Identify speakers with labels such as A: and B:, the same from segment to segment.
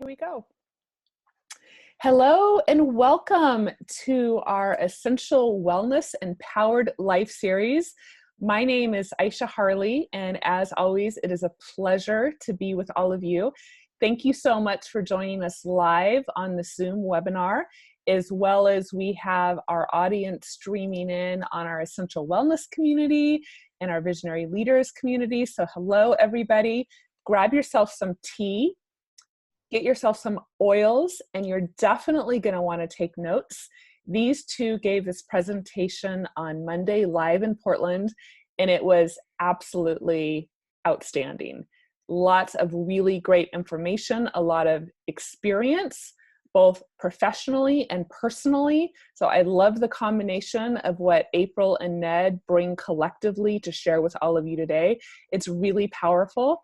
A: we go. Hello and welcome to our Essential Wellness Empowered Life series. My name is Aisha Harley, and as always, it is a pleasure to be with all of you. Thank you so much for joining us live on the Zoom webinar, as well as we have our audience streaming in on our Essential Wellness community and our Visionary Leaders community. So hello, everybody. Grab yourself some tea. Get yourself some oils, and you're definitely going to want to take notes. These two gave this presentation on Monday live in Portland, and it was absolutely outstanding. Lots of really great information, a lot of experience, both professionally and personally. So I love the combination of what April and Ned bring collectively to share with all of you today. It's really powerful.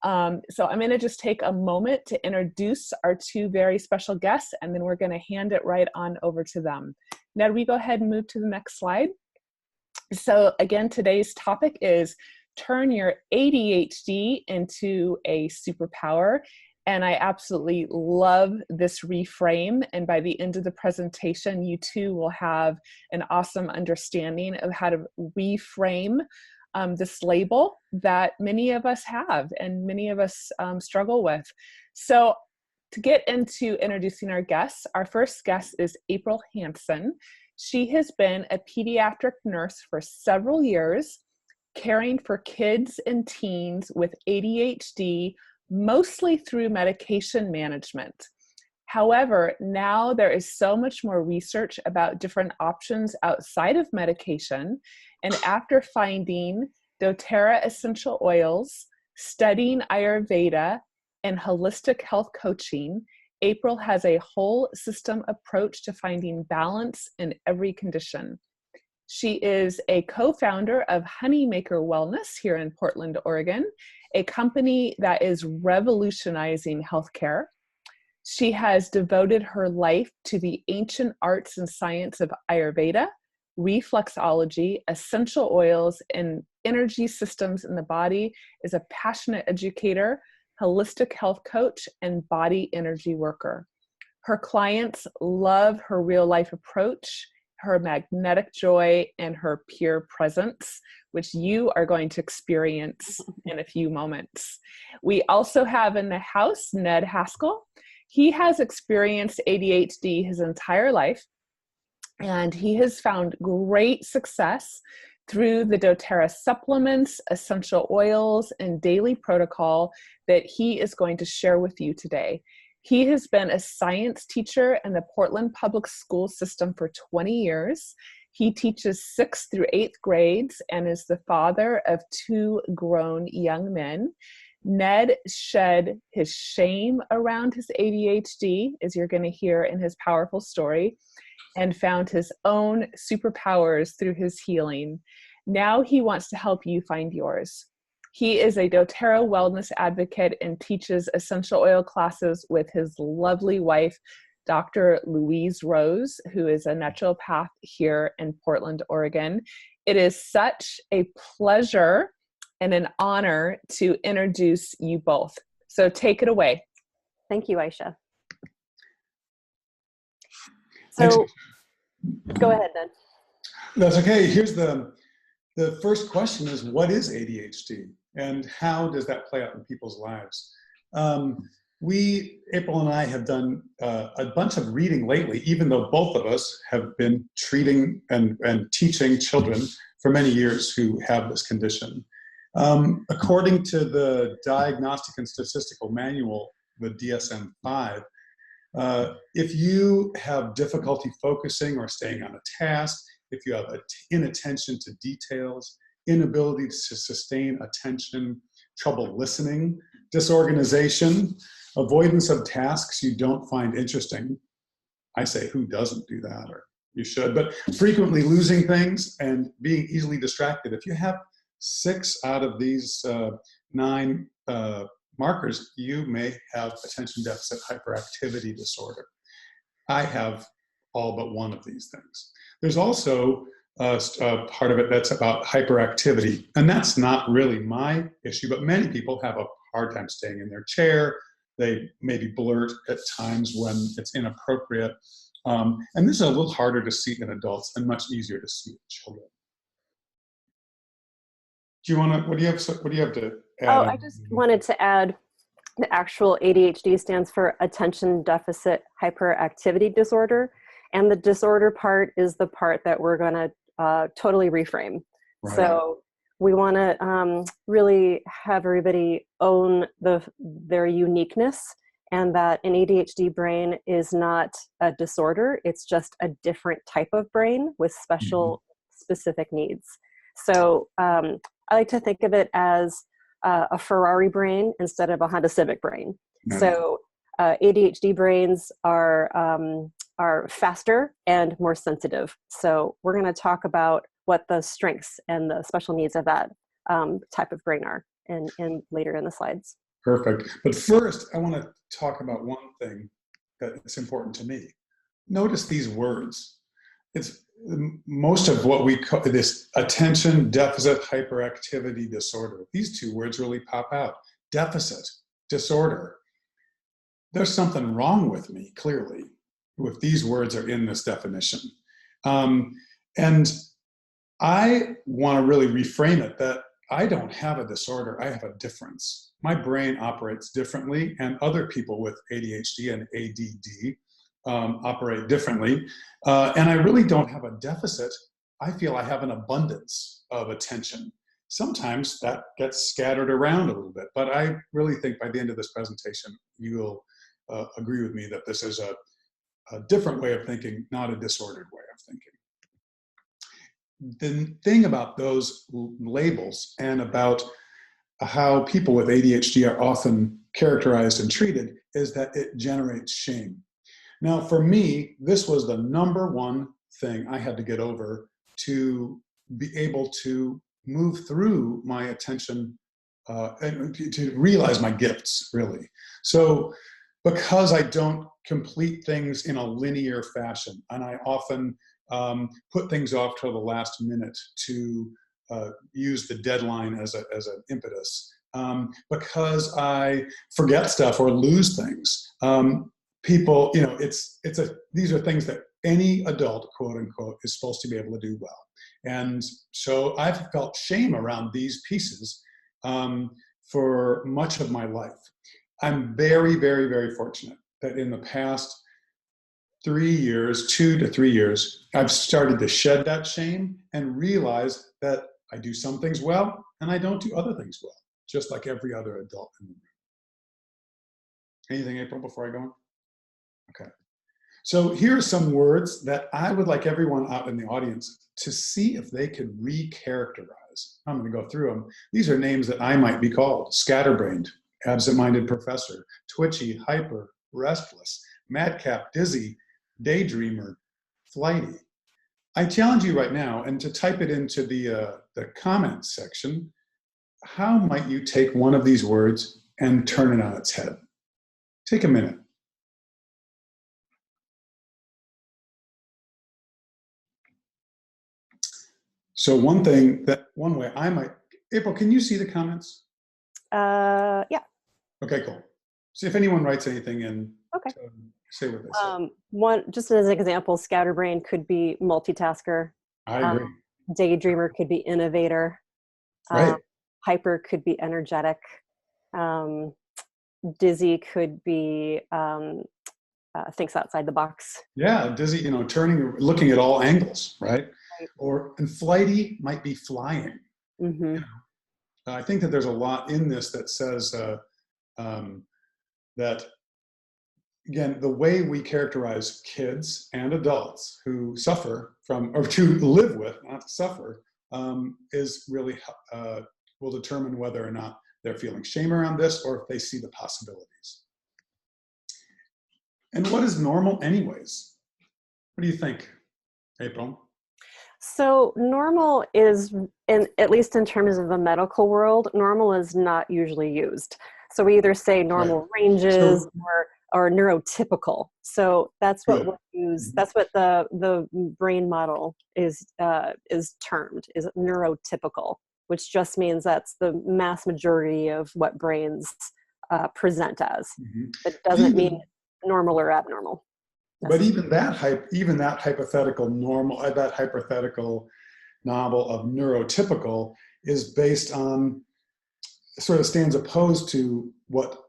A: So I'm going to just take a moment to introduce our two very special guests, and then we're going to hand it right on over to them. Ned, we go ahead and move to the next slide. So again, today's topic is turn your ADHD into a superpower. And I absolutely love this reframe. And by the end of the presentation, you too will have an awesome understanding of how to reframe this label that many of us have and many of us struggle with. So to get into introducing our guests, our first guest is April Hansen. She has been a pediatric nurse for several years, caring for kids and teens with ADHD, mostly through medication management. However, now there is so much more research about different options outside of medication. And after finding doTERRA essential oils, studying Ayurveda, and holistic health coaching, April has a whole system approach to finding balance in every condition. She is a co-founder of Honeymaker Wellness here in Portland, Oregon, a company that is revolutionizing healthcare. She has devoted her life to the ancient arts and science of Ayurveda, reflexology, essential oils, and energy systems in the body, is a passionate educator, holistic health coach, and body energy worker. Her clients love her real-life approach, her magnetic joy, and her pure presence, which you are going to experience in a few moments. We also have in the house Ned Hascall. He has experienced ADHD his entire life, and he has found great success through the doTERRA supplements, essential oils, and daily protocol that he is going to share with you today. He has been a science teacher in the Portland public school system for 20 years. He teaches 6th through 8th grades and is the father of 2 grown young men. Ned shed his shame around his ADHD, as you're going to hear in his powerful story, and found his own superpowers through his healing. Now he wants to help you find yours. He is a doTERRA wellness advocate and teaches essential oil classes with his lovely wife, Dr. Louise Rose, who is a naturopath here in Portland, Oregon. It is such a pleasure and an honor to introduce you both. So take it away.
B: Thank you, Aisha.
C: Thanks.
B: So go ahead, Ned.
C: That's okay. Here's the first question is, what is ADHD and how does that play out in people's lives? April and I have done a bunch of reading lately, even though both of us have been treating and teaching children for many years who have this condition. According to the Diagnostic and Statistical Manual, the DSM-5, if you have difficulty focusing or staying on a task, if you have inattention to details, inability to sustain attention, trouble listening, disorganization, avoidance of tasks you don't find interesting. I say, who doesn't do that? Or you should, but frequently losing things and being easily distracted. If you have 6 out of these 9 markers, you may have attention deficit hyperactivity disorder. I have all but one of these things. There's also a part of it that's about hyperactivity, and that's not really my issue, but many people have a hard time staying in their chair, They maybe blurt at times when it's inappropriate. And this is a little harder to see in adults and much easier to see in children. Do you want to, what do you have to add?
B: Oh, I just wanted to add the actual ADHD stands for Attention Deficit Hyperactivity Disorder. And the disorder part is the part that we're going to totally reframe.
C: Right.
B: So we want to really have everybody own their uniqueness, and that an ADHD brain is not a disorder. It's just a different type of brain with special specific needs. So I like to think of it as a Ferrari brain instead of a Honda Civic brain.
C: Yeah.
B: So ADHD brains are faster and more sensitive. So we're going to talk about what the strengths and the special needs of that type of brain are in later in the slides.
C: Perfect. But first, I want to talk about one thing that's important to me. Notice these words. It's most of what we call this attention deficit hyperactivity disorder. These two words really pop out. Deficit, disorder. There's something wrong with me, clearly, if these words are in this definition. And I want to really reframe it that I don't have a disorder, I have a difference. My brain operates differently, and other people with ADHD and ADD operate differently. And I really don't have a deficit. I feel I have an abundance of attention. Sometimes that gets scattered around a little bit, but I really think by the end of this presentation, you will agree with me that this is a different way of thinking, not a disordered way of thinking. The thing about those labels and about how people with ADHD are often characterized and treated is that it generates shame. Now, for me, this was the number one thing I had to get over to be able to move through my attention and to realize my gifts, really. So because I don't complete things in a linear fashion, and I often put things off till the last minute to use the deadline as an impetus, because I forget stuff or lose things. People, these are things that any adult, quote unquote, is supposed to be able to do well. And so I've felt shame around these pieces for much of my life. I'm very, very, very fortunate that in the past 3 years, 2 to 3 years, I've started to shed that shame and realize that I do some things well and I don't do other things well, just like every other adult in the room. Anything, April, before I go on? Okay. So here are some words that I would like everyone out in the audience to see if they could recharacterize. I'm going to go through them. These are names that I might be called: scatterbrained, absent-minded professor, twitchy, hyper, restless, madcap, dizzy, daydreamer, flighty. I challenge you right now, and to type it into the comments section, how might you take one of these words and turn it on its head? Take a minute. So one way I might, April, can you see the comments?
B: Yeah.
C: Okay, cool. See if anyone writes anything in.
B: Okay.
C: Say what they say.
B: One, just as an example, scatterbrain could be multitasker.
C: I agree.
B: Daydreamer could be innovator.
C: Right.
B: Hyper could be energetic. Dizzy could be thinks outside the box.
C: Yeah, dizzy, looking at all angles, right?
B: Right.
C: And flighty might be flying.
B: Mm-hmm.
C: I think that there's a lot in this that says that, again, the way we characterize kids and adults who suffer from, or to live with, not suffer, is really will determine whether or not they're feeling shame around this or if they see the possibilities. And what is normal anyways? What do you think, April?
B: So normal is, at least in terms of the medical world, normal is not usually used. So we either say normal ranges or neurotypical. So that's what we'll use. That's what the brain model is termed, is neurotypical, which just means that's the mass majority of what brains present as.
C: Mhm.
B: It doesn't mean normal or abnormal.
C: But even that hypothetical normal, that hypothetical novel of neurotypical is based on, sort of stands opposed to what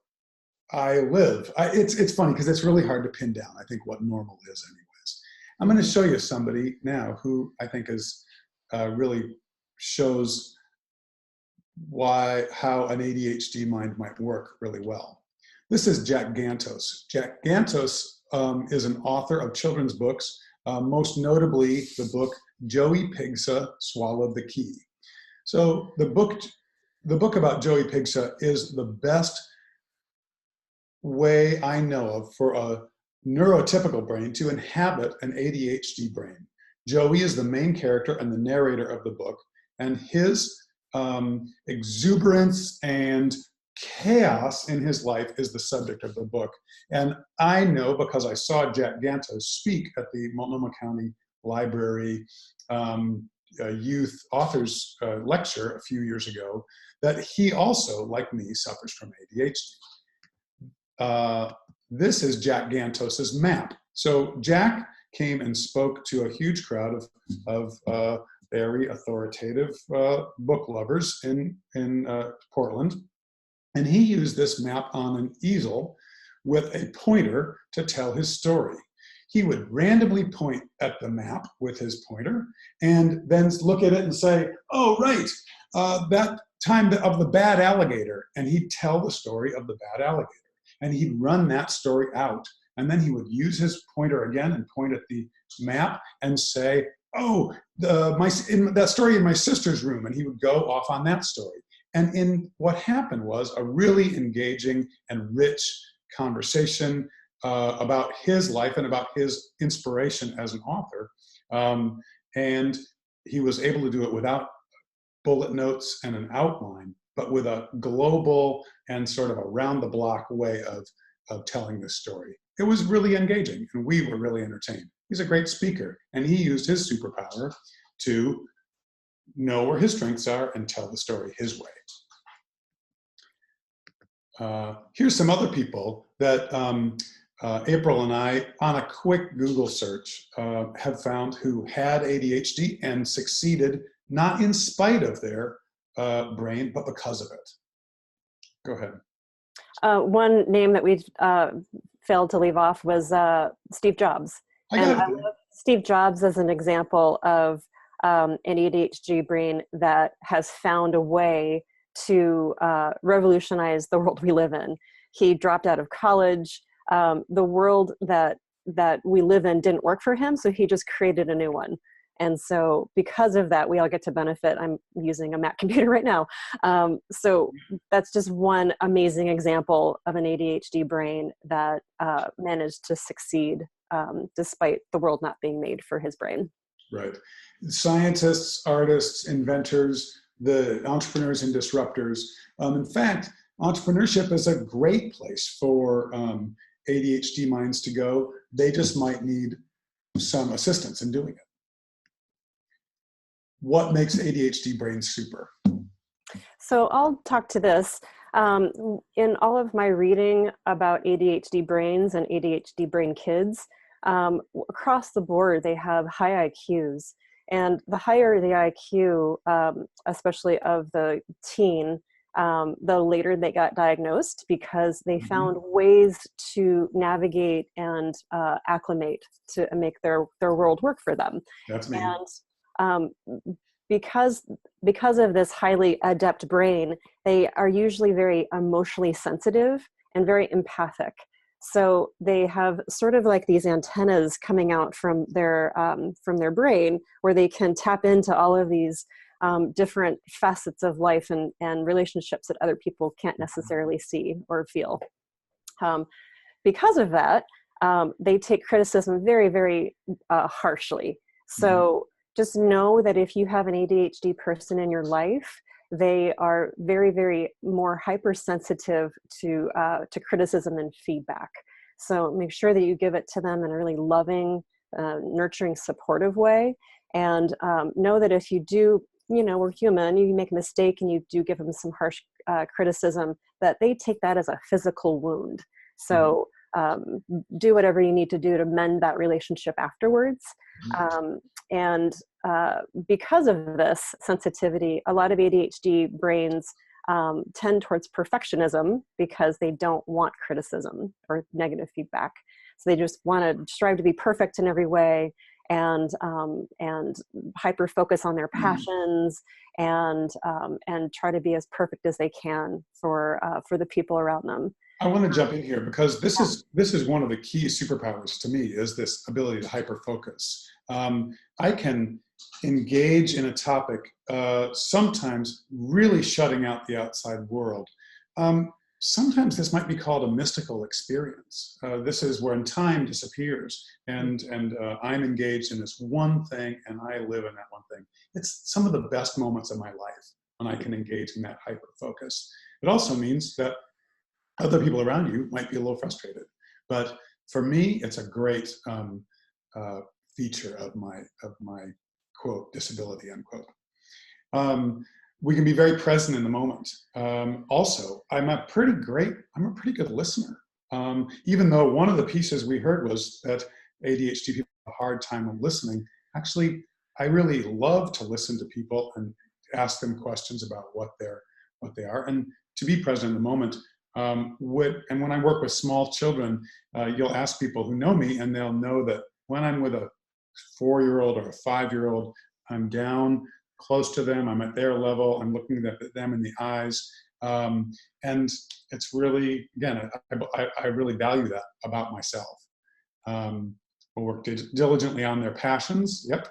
C: I live. It's funny because it's really hard to pin down, I think, what normal is anyways. I'm going to show you somebody now who I think is really shows how an ADHD mind might work really well. This is Jack Gantos. Jack Gantos is an author of children's books, most notably the book Joey Pigsa Swallowed the Key. So the book about Joey Pigsa is the best way I know of for a neurotypical brain to inhabit an ADHD brain. Joey is the main character and the narrator of the book, and his exuberance and chaos in his life is the subject of the book. And I know, because I saw Jack Gantos speak at the Multnomah County Library Youth Authors Lecture a few years ago, that he also, like me, suffers from ADHD. This is Jack Gantos's map. So Jack came and spoke to a huge crowd of very authoritative book lovers in Portland. And he used this map on an easel with a pointer to tell his story. He would randomly point at the map with his pointer and then look at it and say, oh, right, that time of the bad alligator. And he'd tell the story of the bad alligator. And he'd run that story out. And then he would use his pointer again and point at the map and say, oh, that story in my sister's room. And he would go off on that story. And what happened was a really engaging and rich conversation about his life and about his inspiration as an author. And he was able to do it without bullet notes and an outline, but with a global and sort of around the block way of telling this story. It was really engaging, and we were really entertained. He's a great speaker, and he used his superpower to know where his strengths are and tell the story his way. Here's some other people that April and I, on a quick Google search, have found who had ADHD and succeeded, not in spite of their brain, but because of it. Go ahead.
B: One name that we failed to leave off was Steve Jobs. I love Steve Jobs as an example of an ADHD brain that has found a way to revolutionize the world we live in. He dropped out of college. The world that we live in didn't work for him, so he just created a new one. And so because of that, we all get to benefit. I'm using a Mac computer right now. So that's just one amazing example of an ADHD brain that managed to succeed despite the world not being made for his brain.
C: Right. Scientists, artists, inventors, the entrepreneurs and disruptors. In fact, entrepreneurship is a great place for ADHD minds to go. They just might need some assistance in doing it. What makes ADHD brains super?
B: So I'll talk to this. In all of my reading about ADHD brains and ADHD brain kids, across the board, they have high IQs. And the higher the IQ, especially of the teen, the later they got diagnosed, because they found ways to navigate and acclimate to make their world work for them.
C: That's me.
B: And because of this highly adept brain, they are usually very emotionally sensitive and very empathic. So they have sort of like these antennas coming out from their brain, where they can tap into all of these different facets of life and relationships that other people can't necessarily see or feel. Because of that, they take criticism very, very harshly. So just know that if you have an ADHD person in your life, they are very, very more hypersensitive to criticism and feedback. So make sure that you give it to them in a really loving, nurturing, supportive way. And know that if you do, we're human, you make a mistake and you do give them some harsh criticism, that they take that as a physical wound. So do whatever you need to do to mend that relationship afterwards. And because of this sensitivity, a lot of ADHD brains tend towards perfectionism because they don't want criticism or negative feedback. So they just want to strive to be perfect in every way, and hyper focus on their passions, and try to be as perfect as they can for the people around them.
C: I want to jump in here because this is one of the key superpowers to me, is this ability to hyper focus. I can engage in a topic, sometimes really shutting out the outside world. Sometimes this might be called a mystical experience. This is when time disappears, and I'm engaged in this one thing, and I live in that one thing. It's some of the best moments of my life when I can engage in that hyper focus. It also means that other people around you might be a little frustrated, but for me, it's a great feature of my quote disability unquote. We can be very present in the moment. Also, I'm a pretty good listener. Even though one of the pieces we heard was that ADHD people have a hard time listening, actually, I really love to listen to people and ask them questions about what they are, and to be present in the moment. And when I work with small children, you'll ask people who know me, and they'll know that when I'm with a 4-year-old or a 5-year-old, I'm down close to them, I'm at their level, I'm looking at them in the eyes. And it's really, again, I really value that about myself. We'll work diligently on their passions, yep.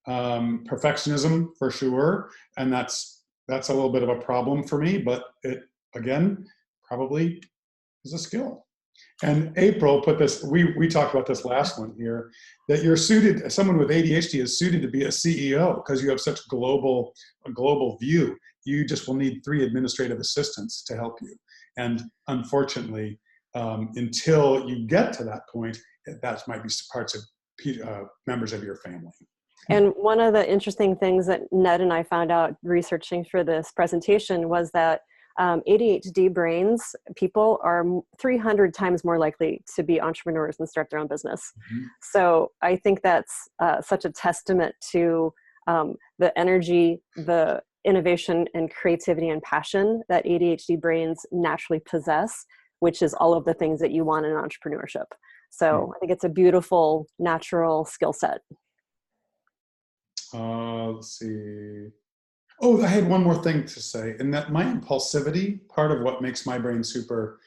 C: Perfectionism, for sure, and that's a little bit of a problem for me, but it, again, probably is a skill. And April put this, we talked about this last one here, that you're suited, someone with ADHD is suited to be a CEO because you have such a global view. You just will need 3 administrative assistants to help you. And unfortunately, until you get to that point, that might be parts of members of your family.
B: And one of the interesting things that Ned and I found out researching for this presentation was that ADHD brains, people are 300 times more likely to be entrepreneurs and start their own business. So I think that's such a testament to the energy, the innovation and creativity and passion that ADHD brains naturally possess, which is all of the things that you want in entrepreneurship. So I think it's a beautiful, natural skill set.
C: Let's see. Oh, I had one more thing to say, and that my impulsivity, part of what makes my brain super,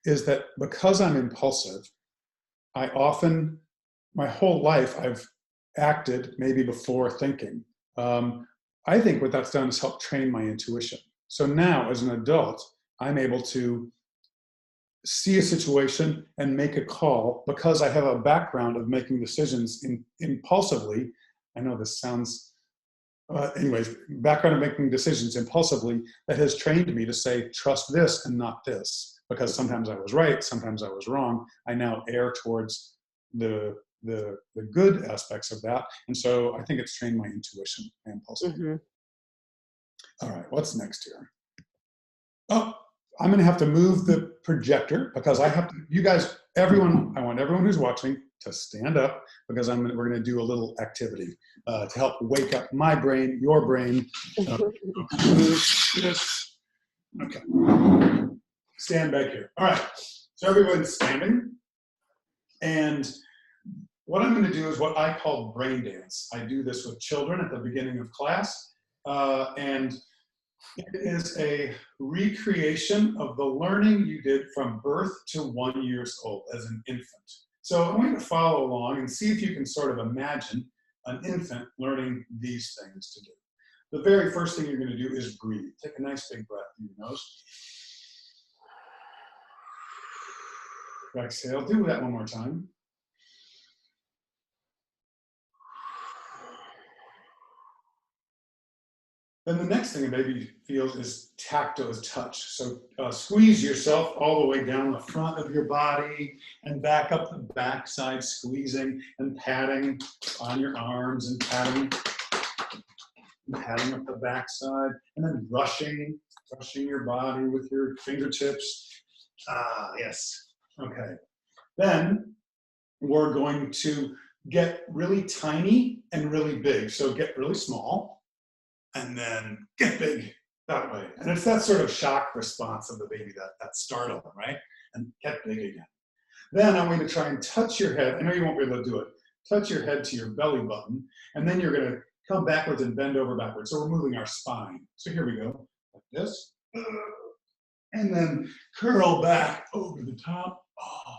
C: is that because I'm impulsive, I often, my whole life, I've acted maybe before thinking. I think what that's done is help train my intuition. So now, as an adult, I'm able to see a situation and make a call because I have a background of making decisions impulsively. I know this sounds anyways, background of making decisions impulsively that has trained me to say, trust this and not this, because sometimes I was right, sometimes I was wrong. I now err towards the good aspects of that. And so I think it's trained my intuition and impulsivity. All right, what's next here? Oh, I'm going to have to move the projector because I have to, you guys, everyone, I want everyone who's watching to stand up because we're going to do a little activity to help wake up my brain, your brain. Okay. Stand back here. All right. So everyone's standing. And what I'm going to do is what I call brain dance. I do this with children at the beginning of class. And it is a recreation of the learning you did from birth to 1 year old as an infant. So I want you to follow along and see if you can sort of imagine an infant learning these things to do. The very first thing you're going to do is breathe. Take a nice big breath through your nose. Exhale. Do that one more time. Then the next thing a baby feels is tactile, is touch. So squeeze yourself all the way down the front of your body and back up the backside, squeezing and patting on your arms and patting up the backside, and then rushing brushing your body with your fingertips. Ah, yes. Okay. Then we're going to get really tiny and really big. So get really small and then get big that way. And it's that sort of shock response of the baby, that startle, right? And get big again. Then I'm going to try and touch your head. I know you won't be able to do it. Touch your head to your belly button. And then you're going to come backwards and bend over backwards. So we're moving our spine. So here we go. Like this. And then curl back over the top. Oh.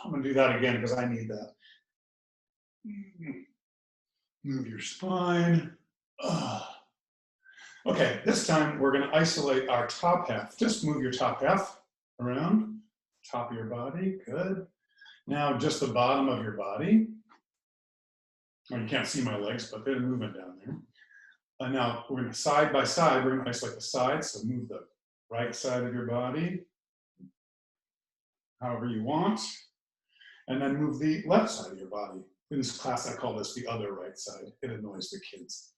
C: I'm going to do that again because I need that. Move your spine. Okay, this time we're going to isolate our top half. Just move your top half around. Top of your body. Good. Now just the bottom of your body. Well, you can't see my legs, but they're moving down there. And now we're going to side by side. We're going to isolate the sides. So move the right side of your body however you want. And then move the left side of your body. In this class, I call this the other right side. It annoys the kids.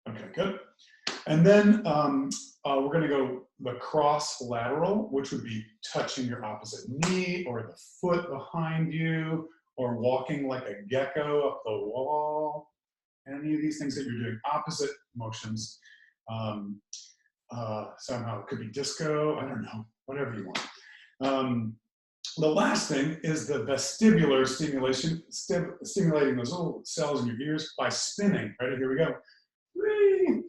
C: Okay, good. And then we're going to go the cross lateral, which would be touching your opposite knee or the foot behind you or walking like a gecko up the wall. Any of these things that you're doing, opposite motions. Somehow it could be disco, I don't know, whatever you want. The last thing is the vestibular stimulation, stimulating those little cells in your ears by spinning. Ready? Here we go. Whee!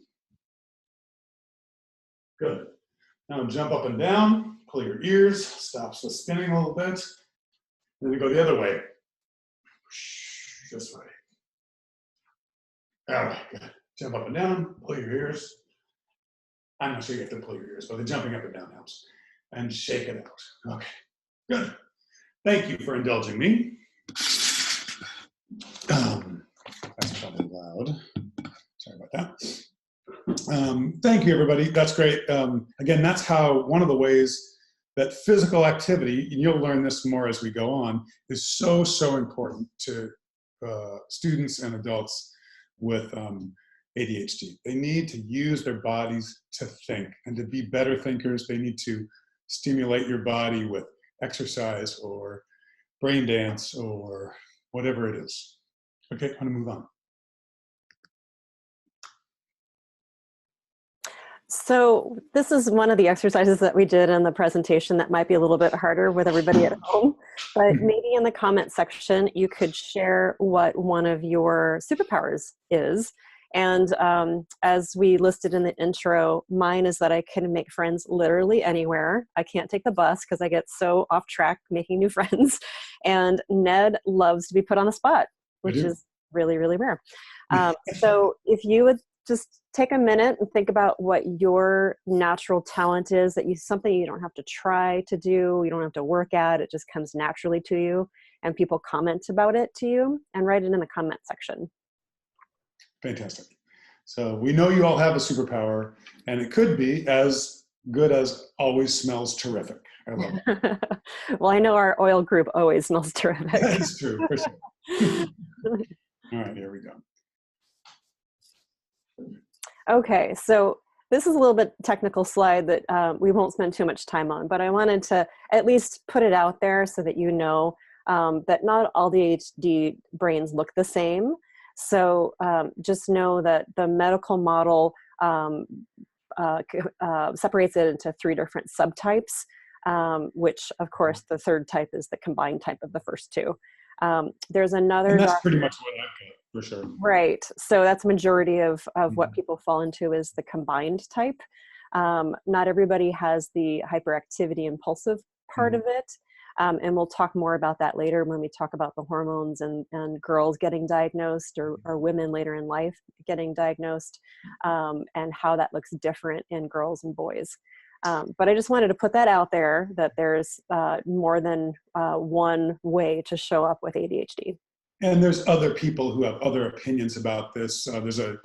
C: Good. Now jump up and down, pull your ears, stops the spinning a little bit. Then we go the other way. This way. All right, good. Jump up and down, pull your ears. I'm not sure you have to pull your ears, but the jumping up and down helps. And shake it out. Okay, good. Thank you for indulging me. That's probably loud. Sorry about that. Thank you, everybody. That's great. Again, that's how one of the ways that physical activity, and you'll learn this more as we go on, is so, so important to students and adults with ADHD. They need to use their bodies to think, and to be better thinkers, they need to stimulate your body with exercise or brain dance or whatever it is. Okay, I'm gonna move on.
B: So this is one of the exercises that we did in the presentation that might be a little bit harder with everybody at home, but maybe in the comment section you could share what one of your superpowers is. And as we listed in the intro, mine is that I can make friends literally anywhere. I can't take the bus because I get so off track making new friends. And Ned loves to be put on the spot, which is really, really rare. So if you would just take a minute and think about what your natural talent is, that something you don't have to try to do, you don't have to work at, it just comes naturally to you, and people comment about it to you, and write it in the comment section.
C: Fantastic. So we know you all have a superpower, and it could be as good as always smells terrific. I love it.
B: Well, I know our oil group always smells terrific.
C: That's true, for sure. All right, here we go.
B: Okay, so this is a little bit technical slide that we won't spend too much time on, but I wanted to at least put it out there so that you know that not all ADHD brains look the same. So just know that the medical model separates it into 3 different subtypes, which of course the third type is the combined type of the first 2. There's another.
C: And that's pretty much what I've got, for sure.
B: Right. So that's majority of what people fall into is the combined type. Not everybody has the hyperactivity impulsive part of it. And we'll talk more about that later when we talk about the hormones and girls getting diagnosed or women later in life getting diagnosed, and how that looks different in girls and boys. But I just wanted to put that out there, that there's more than one way to show up with ADHD.
C: And there's other people who have other opinions about this. There's a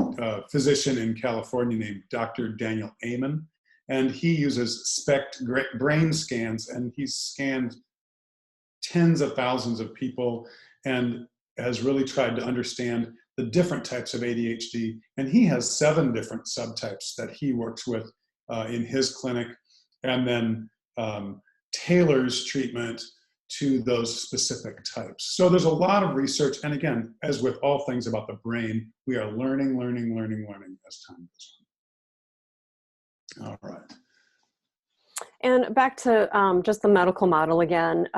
C: physician in California named Dr. Daniel Amen, and he uses SPECT brain scans, and he's scanned tens of thousands of people and has really tried to understand the different types of ADHD, and he has 7 different subtypes that he works with in his clinic, and then tailors treatment to those specific types. So there's a lot of research, and again, as with all things about the brain, we are learning as time goes on. All right.
B: And back to just the medical model again,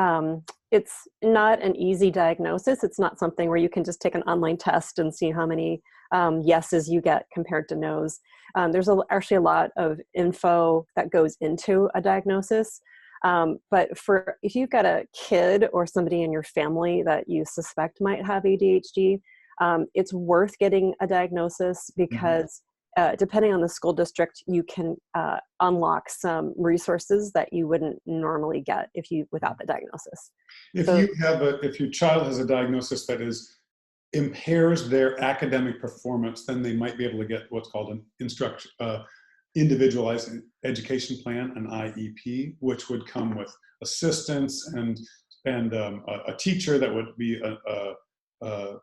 B: it's not an easy diagnosis. It's not something where you can just take an online test and see how many yeses you get compared to nos. There's actually a lot of info that goes into a diagnosis. But if you've got a kid or somebody in your family that you suspect might have ADHD, it's worth getting a diagnosis because depending on the school district, you can unlock some resources that you wouldn't normally get without the diagnosis.
C: If your child has a diagnosis that impairs their academic performance, then they might be able to get what's called an individualized education plan, an IEP, which would come with assistance and a teacher that would be a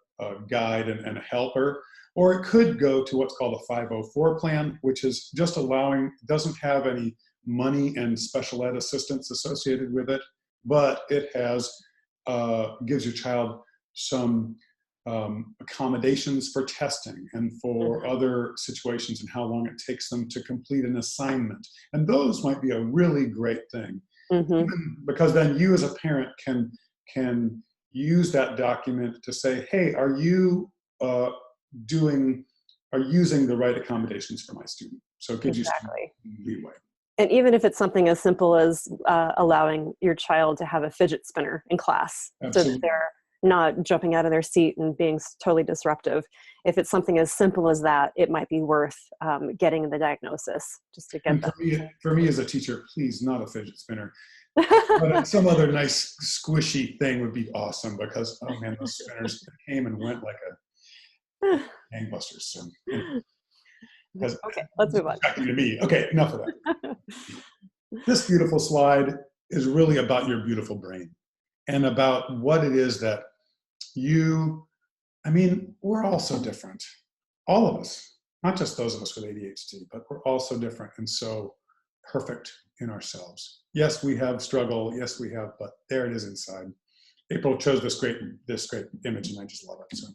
C: guide and a helper. Or it could go to what's called a 504 plan, which is just doesn't have any money and special ed assistance associated with it, but it gives your child some accommodations for testing and for other situations and how long it takes them to complete an assignment. And those might be a really great thing, because then you as a parent can use that document to say, hey, are you using the right accommodations for my student? So it gives you some leeway.
B: And even if it's something as simple as allowing your child to have a fidget spinner in class, so that they're not jumping out of their seat and being totally disruptive. If it's something as simple as that, it might be worth getting the diagnosis just to get that.
C: For me as a teacher, please, not a fidget spinner. But some other nice squishy thing would be awesome, because, oh man, those spinners came and went like a gangbusters. So,
B: okay, let's move on.
C: To me. Okay, enough of that. This beautiful slide is really about your beautiful brain and about what it is that we're all so different. All of us, not just those of us with ADHD, but we're all so different and so perfect in ourselves. Yes, we have struggle. Yes, we have, but there it is inside. April chose this great image, and I just love it. So.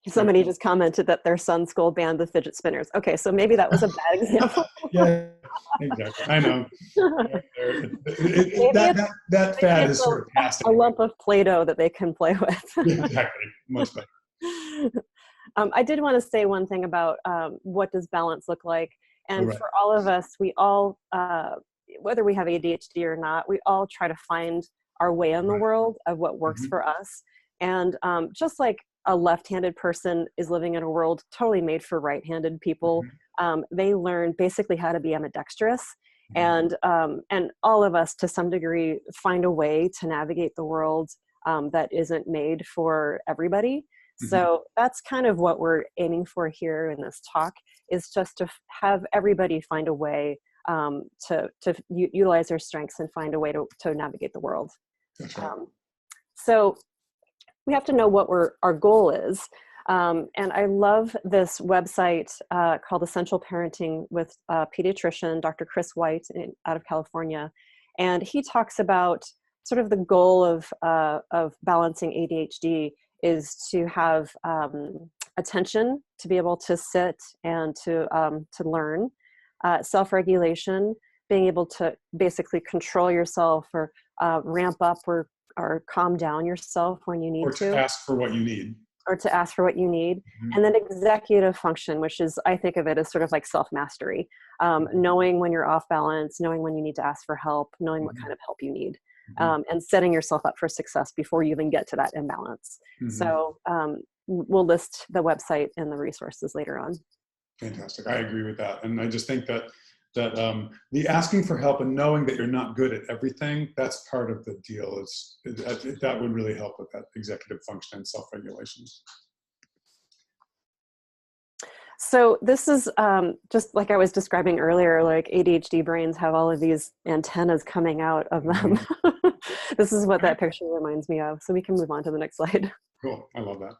B: Somebody just commented that their son's school banned the fidget spinners. Okay, so maybe that was a bad example.
C: Yeah, exactly. I know. That fad is sort of past.
B: A lump of Play-Doh that they can play with.
C: Exactly. Much better.
B: I did want to say one thing about what does balance look like. And for all of us, we all, whether we have ADHD or not, we all try to find our way in the world of what works for us. And just like a left-handed person is living in a world totally made for right-handed people, they learn basically how to be ambidextrous. And all of us, to some degree, find a way to navigate the world that isn't made for everybody. So that's kind of what we're aiming for here in this talk, is just to have everybody find a way to utilize their strengths and find a way to navigate the world.
C: That's right.
B: So we have to know what our goal is. And I love this website called Essential Parenting with pediatrician, Dr. Chris White out of California. And he talks about sort of the goal of balancing ADHD is to have attention, to be able to sit and to learn, self-regulation, being able to basically control yourself or ramp up or calm down yourself when you need to.
C: Or to ask for what you need.
B: Or to ask for what you need. And then executive function, which is, I think of it as sort of like self-mastery, knowing when you're off balance, knowing when you need to ask for help, knowing what kind of help you need, and setting yourself up for success before you even get to that imbalance. So we'll list the website and the resources later on.
C: Fantastic. I agree with that. And I just think that the asking for help and knowing that you're not good at everything, that's part of the deal. That would really help with that executive function and self-regulation.
B: So this is just like I was describing earlier, like ADHD brains have all of these antennas coming out of them. This is what that picture reminds me of. So we can move on to the next slide.
C: Cool. I love that.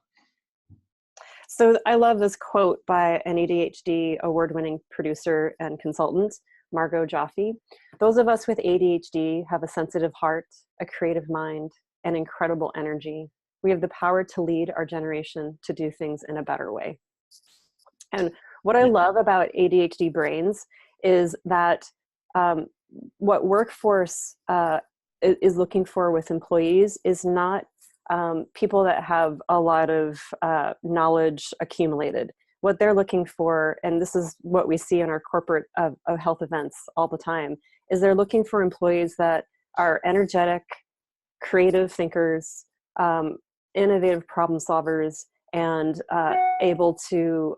B: So I love this quote by an ADHD award-winning producer and consultant, Margot Joffe. Those of us with ADHD have a sensitive heart, a creative mind, and incredible energy. We have the power to lead our generation to do things in a better way. And what I love about ADHD brains is that what workforce is looking for with employees is not people that have a lot of knowledge accumulated. What they're looking for, and this is what we see in our corporate health events all the time, is they're looking for employees that are energetic, creative thinkers, innovative problem solvers, and able to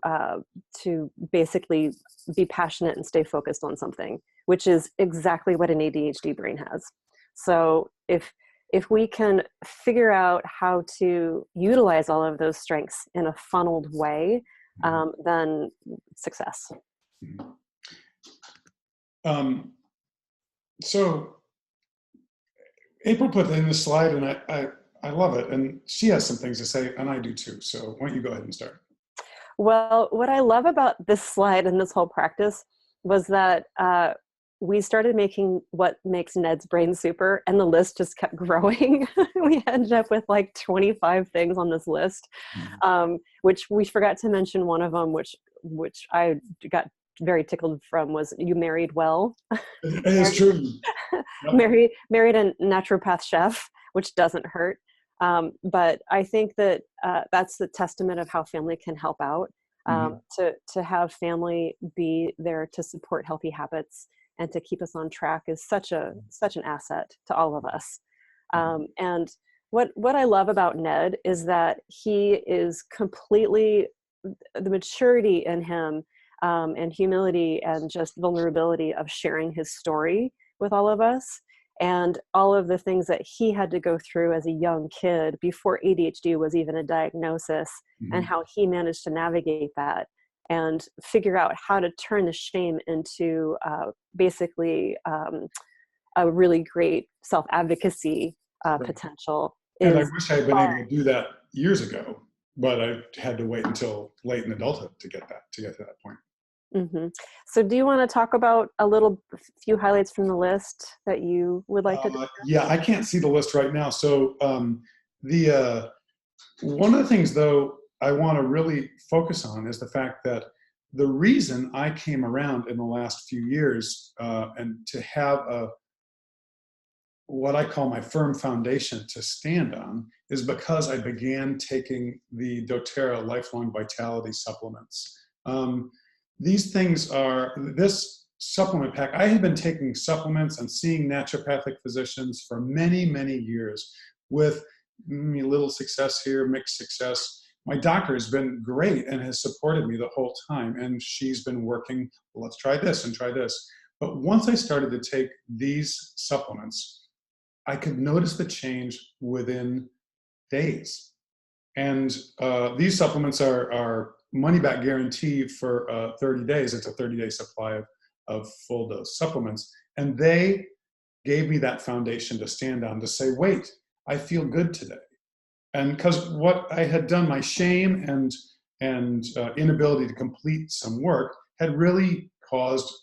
B: basically be passionate and stay focused on something, which is exactly what an ADHD brain has. So if we can figure out how to utilize all of those strengths in a funneled way, then success.
C: So April put in the slide, and I love it, and she has some things to say, and I do too. So why don't you go ahead and start?
B: Well, what I love about this slide and this whole practice was that we started making what makes Ned's brain super, and the list just kept growing. We ended up with like 25 things on this list, which we forgot to mention one of them, which I got very tickled from, was you married well.
C: It is true.
B: Yep. Married a naturopath chef, which doesn't hurt. But I think that that's the testament of how family can help out. To have family be there to support healthy habits and to keep us on track is such an asset to all of us. And what I love about Ned is that he is completely, the maturity in him and humility and just vulnerability of sharing his story with all of us, and all of the things that he had to go through as a young kid before ADHD was even a diagnosis, and how he managed to navigate that and figure out how to turn the shame into basically a really great self-advocacy potential.
C: And I wish I had been able to do that years ago, but I had to wait until late in adulthood to get to that point.
B: So do you want to talk about a few highlights from the list that you would like to?
C: Yeah, I can't see the list right now. So one of the things, though, I want to really focus on is the fact that the reason I came around in the last few years and to have what I call my firm foundation to stand on is because I began taking the doTERRA Lifelong Vitality supplements. These things are, this supplement pack, I have been taking supplements and seeing naturopathic physicians for many, many years with little success here, mixed success. My doctor has been great and has supported me the whole time. And she's been working, well, let's try this and try this. But once I started to take these supplements, I could notice the change within days. And these supplements are money-back guarantee for 30 days. It's a 30-day supply of full dose supplements. And they gave me that foundation to stand on to say, wait, I feel good today. And because what I had done, my shame and inability to complete some work had really caused,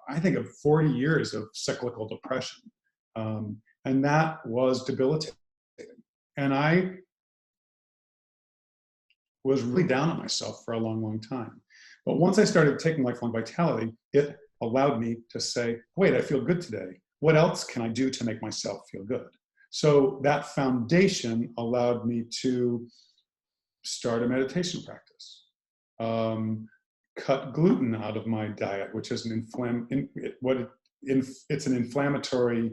C: I think, 40 years of cyclical depression. And that was debilitating. And I was really down on myself for a long, long time. But once I started taking Lifelong Vitality, it allowed me to say, wait, I feel good today. What else can I do to make myself feel good? So that foundation allowed me to start a meditation practice, cut gluten out of my diet, which is it's an inflammatory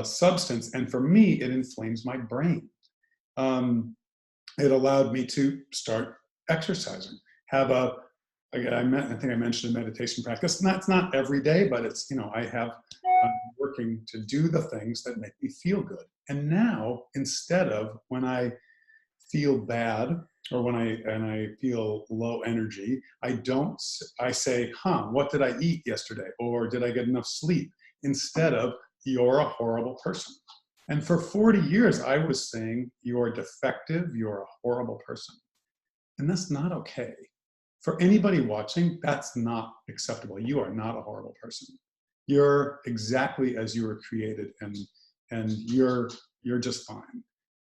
C: substance. And for me, it inflames my brain. It allowed me to start exercising, have I think I mentioned a meditation practice. It's not every day, but it's, I'm working to do the things that make me feel good. And now, instead of when I feel bad or when I feel low energy, I say, what did I eat yesterday? Or did I get enough sleep? Instead of, you're a horrible person. And for 40 years, I was saying, you're defective, you're a horrible person. And that's not okay. For anybody watching, that's not acceptable. You are not a horrible person. You're exactly as you were created, and you're just fine.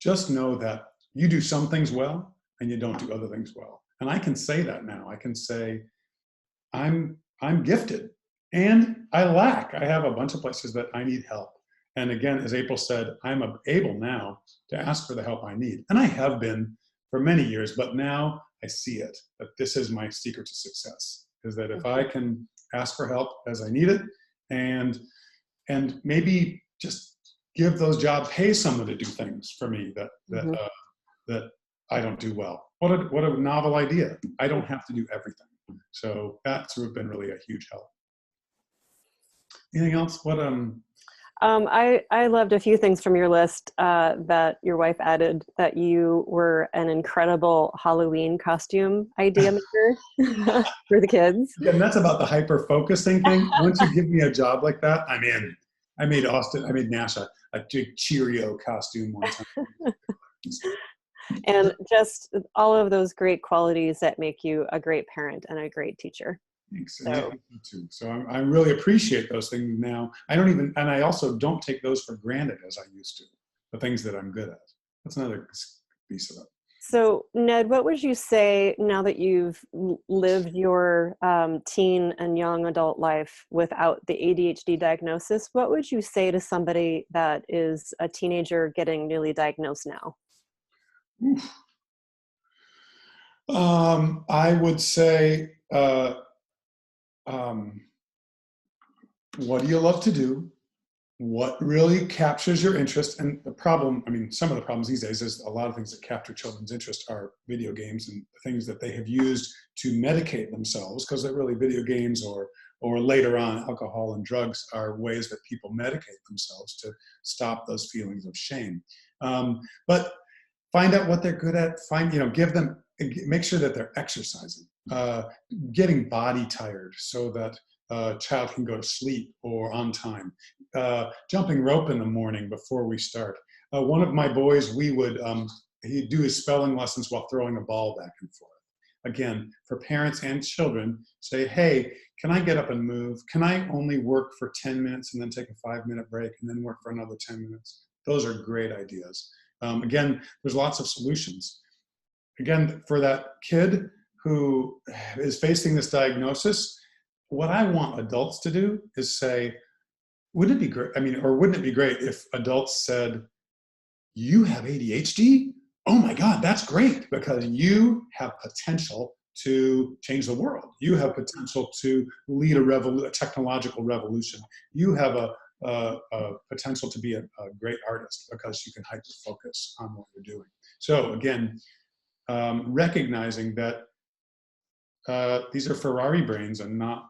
C: Just know that you do some things well and you don't do other things well. And I can say that now. I can say I'm gifted and I lack. I have a bunch of places that I need help. And again, as April said, I'm able now to ask for the help I need. And I have been for many years, but now I see it, that this is my secret to success, is that if I can ask for help as I need it, and maybe just give those jobs, pay someone to do things for me that I don't do well. What a novel idea. I don't have to do everything. So that's been really a huge help. Anything else?
B: I loved a few things from your list that your wife added, that you were an incredible Halloween costume idea maker for the kids.
C: And that's about the hyper-focusing thing. Once you give me a job like that, I'm in. I made Nash a Cheerio costume one time.
B: And just all of those great qualities that make you a great parent and a great teacher.
C: Thanks. So, and I too. So I really appreciate those things now. And I also don't take those for granted as I used to, the things that I'm good at. That's another piece of it.
B: So Ned, what would you say now that you've lived your teen and young adult life without the ADHD diagnosis? What would you say to somebody that is a teenager getting newly diagnosed now?
C: I would say, what do you love to do? What really captures your interest? And the problem, some of the problems these days is a lot of things that capture children's interest are video games and things that they have used to medicate themselves, because they're really video games, or later on alcohol and drugs are ways that people medicate themselves to stop those feelings of shame. But find out what they're good at. Make sure that they're exercising, getting body tired so that a child can go to sleep or on time, jumping rope in the morning before we start. One of my boys, he'd do his spelling lessons while throwing a ball back and forth. Again, for parents and children, say, hey, can I get up and move? Can I only work for 10 minutes and then take a 5-minute break and then work for another 10 minutes? Those are great ideas. Again, there's lots of solutions. Again, for that kid who is facing this diagnosis, what I want adults to do is say, wouldn't it be great? Wouldn't it be great if adults said, you have ADHD? Oh my God, that's great, because you have potential to change the world. You have potential to lead a technological revolution. You have a potential to be a great artist because you can hyper-focus on what you're doing. So again, recognizing that these are Ferrari brains and not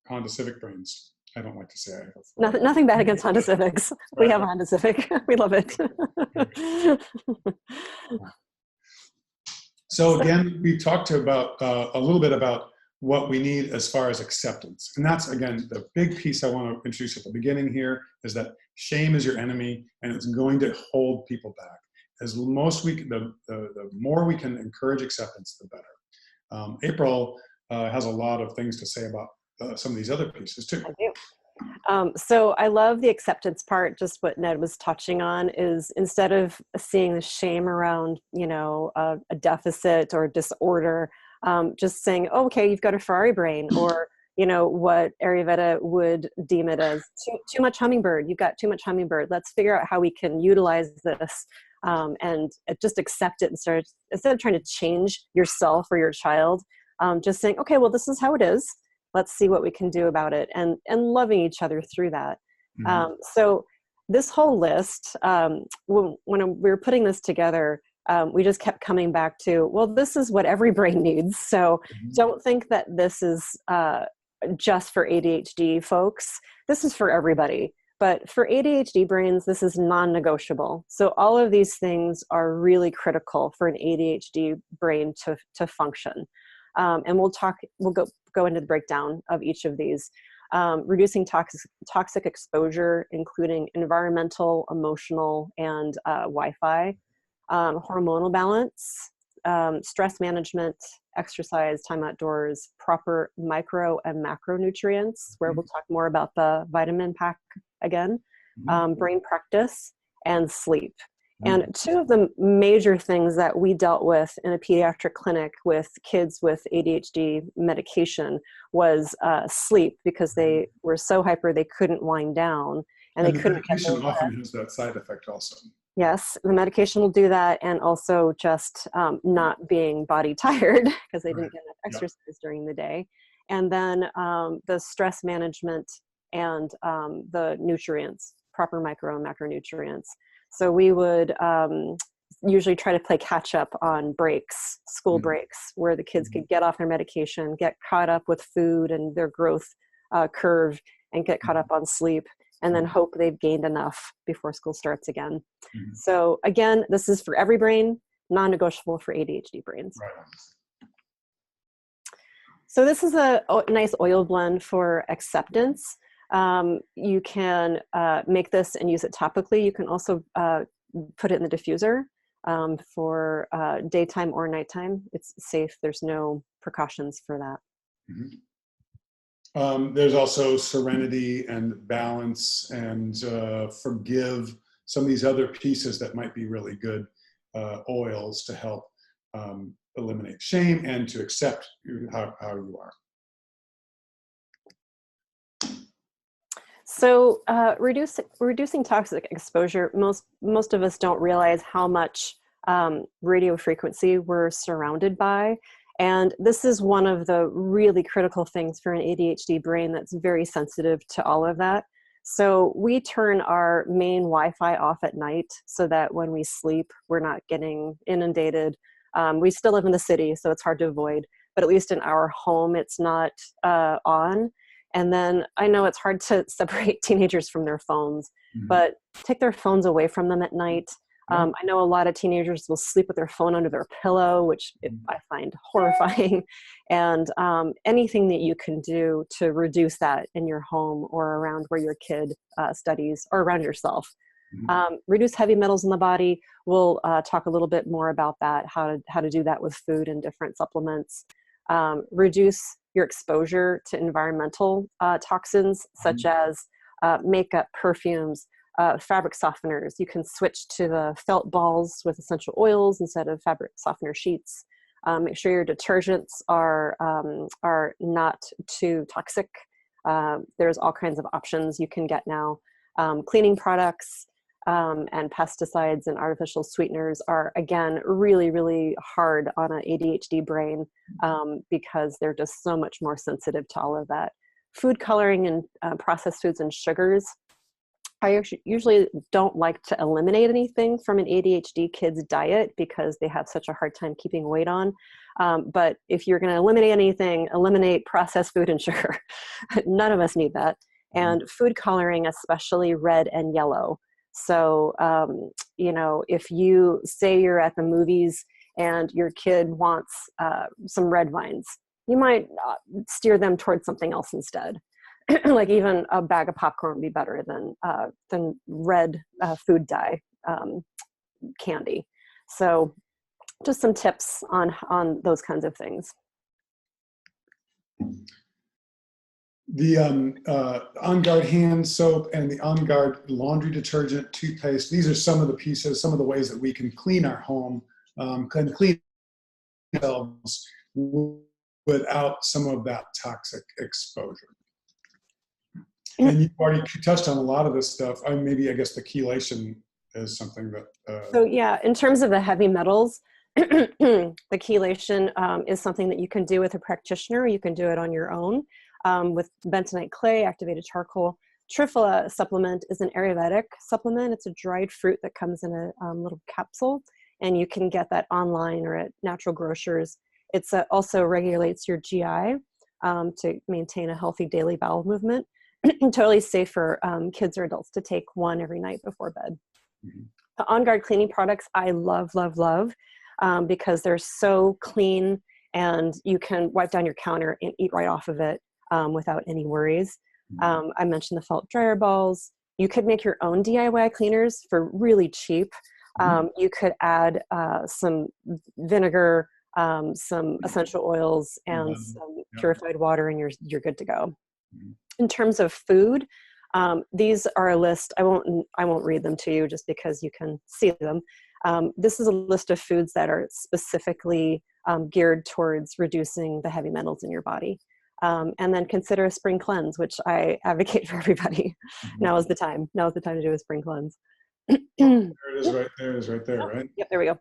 C: Honda Civic brains. I don't like to say I have
B: Nothing bad against Honda Civics. We have a Honda Civic. We love it.
C: So again, we talked about a little bit about what we need as far as acceptance. And that's, again, the big piece I want to introduce at the beginning here, is that shame is your enemy, and it's going to hold people back. The more we can encourage acceptance, the better. April has a lot of things to say about some of these other pieces too.
B: I do. So I love the acceptance part. Just what Ned was touching on is, instead of seeing the shame around, a deficit or disorder, just saying, oh, okay, you've got a Ferrari brain, or, what Ayurveda would deem it as too much hummingbird. You've got too much hummingbird. Let's figure out how we can utilize this and just accept it, instead of trying to change yourself or your child. Just saying, okay, well, this is how it is. Let's see what we can do about it, and loving each other through that. Mm-hmm. So this whole list, when we were putting this together, we just kept coming back to, well, this is what every brain needs. So don't think that this is just for ADHD folks. This is for everybody. But for ADHD brains, this is non-negotiable. So all of these things are really critical for an ADHD brain to function. And we'll go into the breakdown of each of these. Reducing toxic exposure, including environmental, emotional, and Wi-Fi. Hormonal balance, stress management, exercise, time outdoors, proper micro and macronutrients, where we'll talk more about the vitamin pack again, brain practice, and sleep. And two of the major things that we dealt with in a pediatric clinic with kids with ADHD medication was sleep, because they were so hyper they couldn't wind down, and they
C: the
B: couldn't get
C: medication often has that side effect also.
B: Yes, the medication will do that, and also just not being body tired because they didn't get enough exercise during the day. And then the stress management and the nutrients, proper micro and macronutrients. So we would usually try to play catch up on breaks, school breaks, where the kids could get off their medication, get caught up with food and their growth curve, and get caught up on sleep, and then hope they've gained enough before school starts again. So again, this is for every brain, non-negotiable for ADHD brains.
C: Right.
B: So this is a nice oil blend for acceptance. You can make this and use it topically. You can also put it in the diffuser for daytime or nighttime. It's safe. There's no precautions for that.
C: There's also serenity and balance and forgive, some of these other pieces that might be really good oils to help eliminate shame and to accept how you are.
B: So reducing toxic exposure, most of us don't realize how much radio frequency we're surrounded by. And this is one of the really critical things for an ADHD brain that's very sensitive to all of that. So we turn our main Wi-Fi off at night so that when we sleep, we're not getting inundated. We still live in the city, so it's hard to avoid, but at least in our home, it's not on. And then I know it's hard to separate teenagers from their phones, but take their phones away from them at night. I know a lot of teenagers will sleep with their phone under their pillow, which I find horrifying. And anything that you can do to reduce that in your home or around where your kid studies, or around yourself. Reduce heavy metals in the body. We'll talk a little bit more about that, how to do that with food and different supplements. Reduce your exposure to environmental toxins, such as makeup, perfumes, fabric softeners. You can switch to the felt balls with essential oils instead of fabric softener sheets. Make sure your detergents are not too toxic. There's all kinds of options you can get now. Cleaning products and pesticides and artificial sweeteners are, again, really, really hard on an ADHD brain because they're just so much more sensitive to all of that. Food coloring and processed foods and sugars. I usually don't like to eliminate anything from an ADHD kid's diet because they have such a hard time keeping weight on. But if you're going to eliminate anything, eliminate processed food and sugar. None of us need that. And food coloring, especially red and yellow. So, if you say you're at the movies and your kid wants some red vines, you might steer them towards something else instead. Like even a bag of popcorn would be better than red food dye candy. So just some tips on those kinds of things.
C: The On Guard hand soap and the On Guard laundry detergent, toothpaste, these are some of the pieces, some of the ways that we can clean our home, can clean ourselves without some of that toxic exposure. And you've already touched on a lot of this stuff. I guess the chelation is something that...
B: So yeah, in terms of the heavy metals, the chelation is something that you can do with a practitioner. You can do it on your own with bentonite clay, activated charcoal. Triphala supplement is an Ayurvedic supplement. It's a dried fruit that comes in a little capsule, and you can get that online or at natural grocers. It also regulates your GI to maintain a healthy daily bowel movement. Totally safe for kids or adults to take one every night before bed. The On Guard cleaning products I love, love, love because they're so clean and you can wipe down your counter and eat right off of it without any worries. I mentioned the felt dryer balls. You could make your own DIY cleaners for really cheap. You could add some vinegar, some essential oils, and some purified water, and you're good to go. In terms of food, these are a list. I won't read them to you just because you can see them. This is a list of foods that are specifically geared towards reducing the heavy metals in your body. And then consider a spring cleanse, which I advocate for everybody. Now is the time. Now is the time to do a spring cleanse.
C: There it is right there. It is right there, right?
B: Yep, there we go.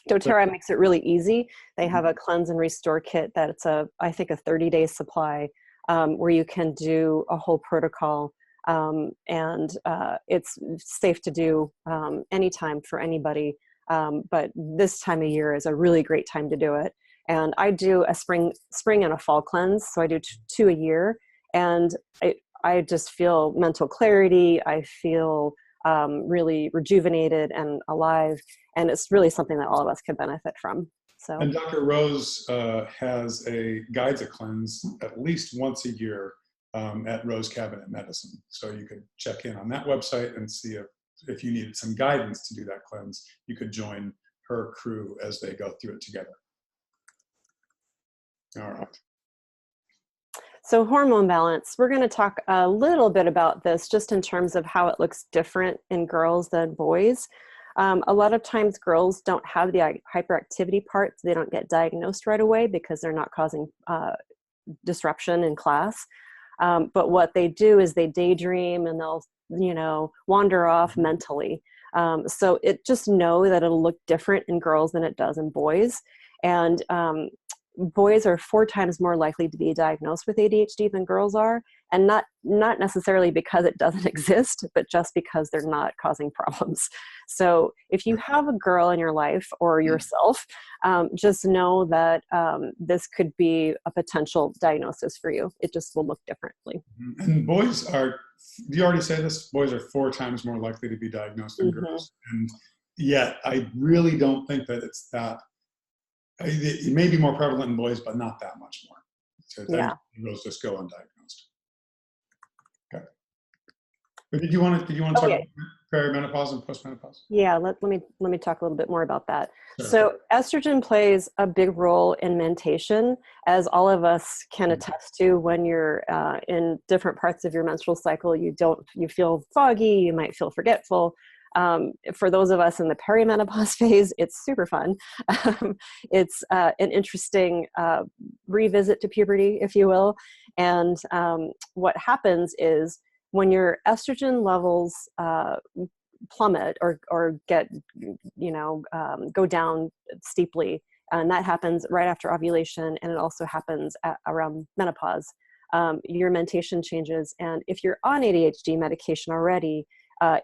B: doTERRA makes it really easy. They have a cleanse and restore kit that's I think a 30-day supply, where you can do a whole protocol. And it's safe to do anytime for anybody. But this time of year is a really great time to do it. And I do a spring and a fall cleanse. So I do two a year. And I just feel mental clarity. I feel really rejuvenated and alive. And it's really something that all of us can benefit from. So.
C: And Dr. Rose guides a cleanse at least once a year at Rose Cabinet Medicine. So you could check in on that website and see if you needed some guidance to do that cleanse, you could join her crew as they go through it together. All right.
B: So hormone balance, we're going to talk a little bit about this just in terms of how it looks different in girls than boys. A lot of times girls don't have the hyperactivity part, so they don't get diagnosed right away because they're not causing disruption in class. But what they do is they daydream and they'll, wander off mentally. So just know that it'll look different in girls than it does in boys. And boys are 4 times more likely to be diagnosed with ADHD than girls are, and not necessarily because it doesn't exist, but just because they're not causing problems. So if you have a girl in your life or yourself, just know that this could be a potential diagnosis for you. It just will look differently.
C: And boys are, do you already say this? Boys are 4 times more likely to be diagnosed than girls. And yet I really don't think that it's that. It may be more prevalent in boys, but not that much more. So girls just go undiagnosed. Okay. But did you want to talk about perimenopause and postmenopause?
B: Yeah, let me talk a little bit more about that.
C: Sure.
B: So estrogen plays a big role in mentation, as all of us can attest to. When you're in different parts of your menstrual cycle, you feel foggy, you might feel forgetful. For those of us in the perimenopause phase, it's super fun. It's an interesting revisit to puberty, if you will. And what happens is when your estrogen levels plummet or get, go down steeply, and that happens right after ovulation, and it also happens around menopause, your mentation changes. And if you're on ADHD medication already,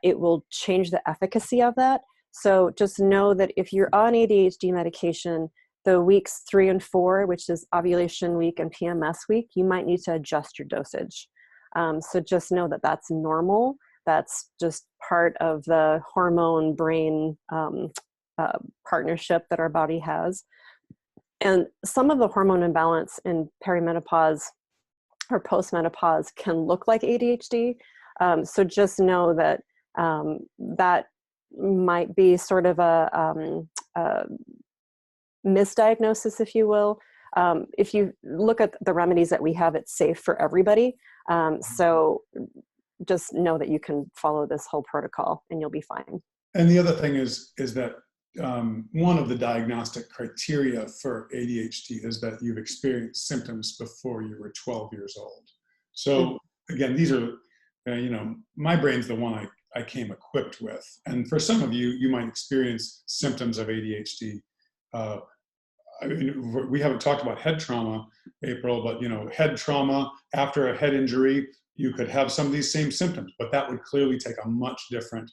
B: it will change the efficacy of that. So just know that if you're on ADHD medication, the weeks 3 and 4, which is ovulation week and PMS week, you might need to adjust your dosage. So just know that that's normal. That's just part of the hormone brain partnership that our body has. And some of the hormone imbalance in perimenopause or postmenopause can look like ADHD. So just know that that might be sort of a misdiagnosis, if you will. If you look at the remedies that we have, it's safe for everybody. So just know that you can follow this whole protocol and you'll be fine.
C: And the other thing is that one of the diagnostic criteria for ADHD is that you've experienced symptoms before you were 12 years old. So again, these are, my brain's the one I came equipped with. And for some of you, you might experience symptoms of ADHD. We haven't talked about head trauma, April, but head trauma after a head injury, you could have some of these same symptoms, but that would clearly take a much different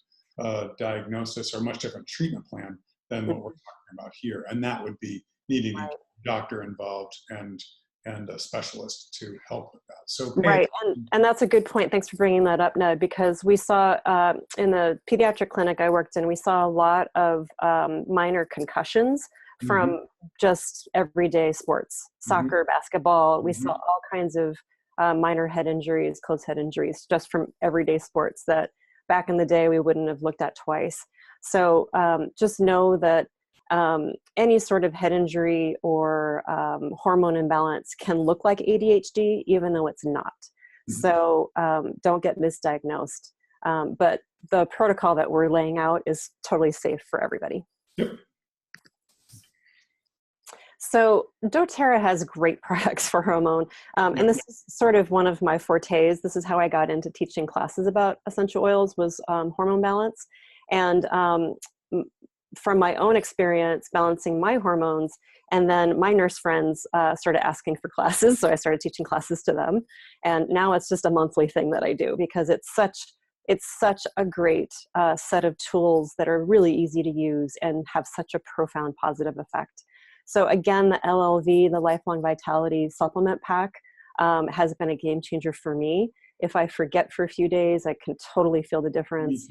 C: diagnosis or much different treatment plan than what we're talking about here. And that would be needing a doctor involved and a specialist to help with that. So
B: right, and that's a good point. Thanks for bringing that up, Ned, because we saw in the pediatric clinic I worked in, we saw a lot of minor concussions from just everyday sports, soccer, basketball. We saw all kinds of minor head injuries, closed head injuries, just from everyday sports that back in the day we wouldn't have looked at twice. So just know that any sort of head injury or hormone imbalance can look like ADHD, even though it's not. So don't get misdiagnosed. But the protocol that we're laying out is totally safe for everybody.
C: Yep.
B: So doTERRA has great products for hormone. And this is sort of one of my fortes. This is how I got into teaching classes about essential oils, was hormone balance. And from my own experience balancing my hormones, and then my nurse friends started asking for classes. So I started teaching classes to them. And now it's just a monthly thing that I do, because it's such a great set of tools that are really easy to use and have such a profound positive effect. So again, the LLV, the Lifelong Vitality Supplement Pack, has been a game changer for me. If I forget for a few days, I can totally feel the difference.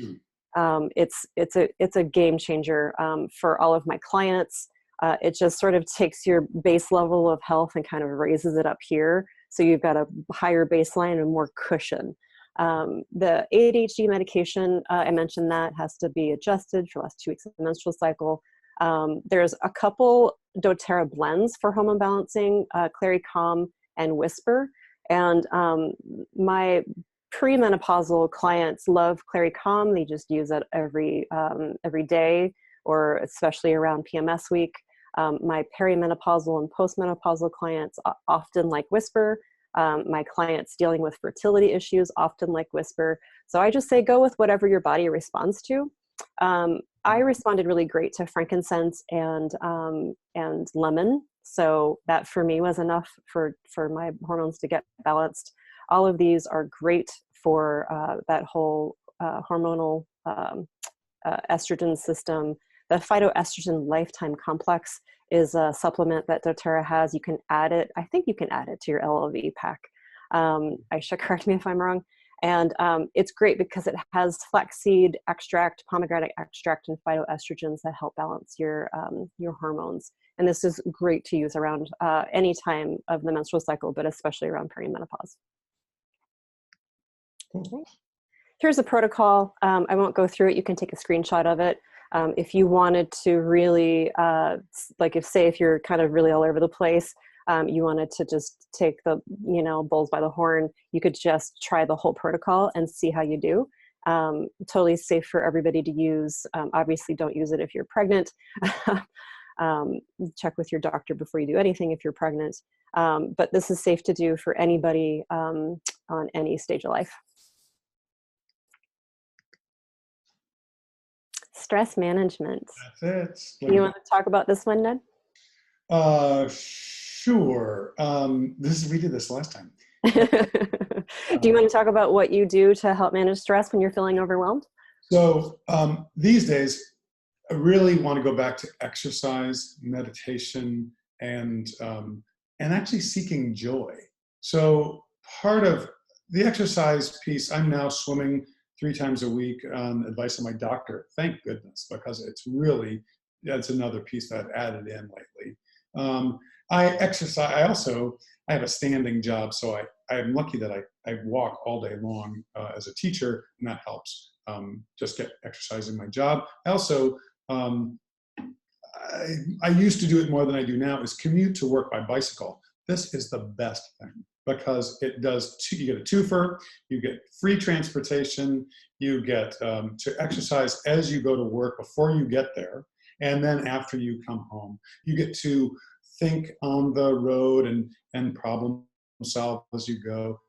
B: It's a game changer for all of my clients. It just sort of takes your base level of health and kind of raises it up here, so you've got a higher baseline and more cushion. The ADHD medication, I mentioned, that has to be adjusted for the last 2 weeks of the menstrual cycle. There's a couple doTERRA blends for hormone balancing, Clary Calm and Whisper. And my premenopausal clients love Clary Calm. They just use it every day, or especially around PMS week. My perimenopausal and postmenopausal clients often like Whisper. My clients dealing with fertility issues often like Whisper. So I just say go with whatever your body responds to. I responded really great to frankincense and lemon. So that for me was enough for my hormones to get balanced. All of these are great for that whole hormonal estrogen system. The phytoestrogen lifetime complex is a supplement that doTERRA has. You can add it. I think you can add it to your LLV pack. Aisha, correct me if I'm wrong. And it's great because it has flaxseed extract, pomegranate extract, and phytoestrogens that help balance your hormones. And this is great to use around any time of the menstrual cycle, but especially around perimenopause. Okay. Here's a protocol. I won't go through it. You can take a screenshot of it. If you wanted to really, if you're kind of really all over the place, you wanted to just take the, bulls by the horn, you could just try the whole protocol and see how you do. Totally safe for everybody to use. Obviously, don't use it if you're pregnant. Check with your doctor before you do anything if you're pregnant. But this is safe to do for anybody on any stage of life. Stress management.
C: That's it.
B: You want to talk about this one, Ned?
C: Sure. We did this last time.
B: Do you want to talk about what you do to help manage stress when you're feeling overwhelmed?
C: So these days, I really want to go back to exercise, meditation, and actually seeking joy. So part of the exercise piece, I'm now swimming 3 times a week on advice of my doctor. Thank goodness, because that's another piece that I've added in lately. I exercise. I have a standing job, so I'm lucky that I walk all day long as a teacher, and that helps. Just get exercise in my job. I also, I used to do it more than I do now, is commute to work by bicycle. This is the best thing, because you get a twofer, you get free transportation, you get to exercise as you go to work before you get there, and then after you come home. You get to think on the road and problem solve as you go.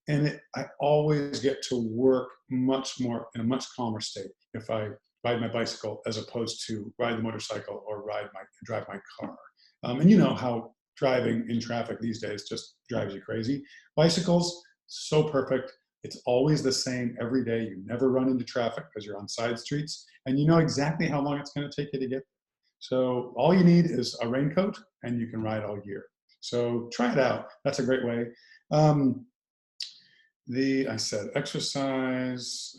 C: And I always get to work much more in a much calmer state if I ride my bicycle as opposed to ride the motorcycle or drive my car. And you know how driving in traffic these days just drives you crazy. Bicycles, so perfect. It's always the same every day. You never run into traffic because you're on side streets, and you know exactly how long it's going to take you to get there. So all you need is a raincoat, and you can ride all year. So try it out. That's a great way. I said exercise,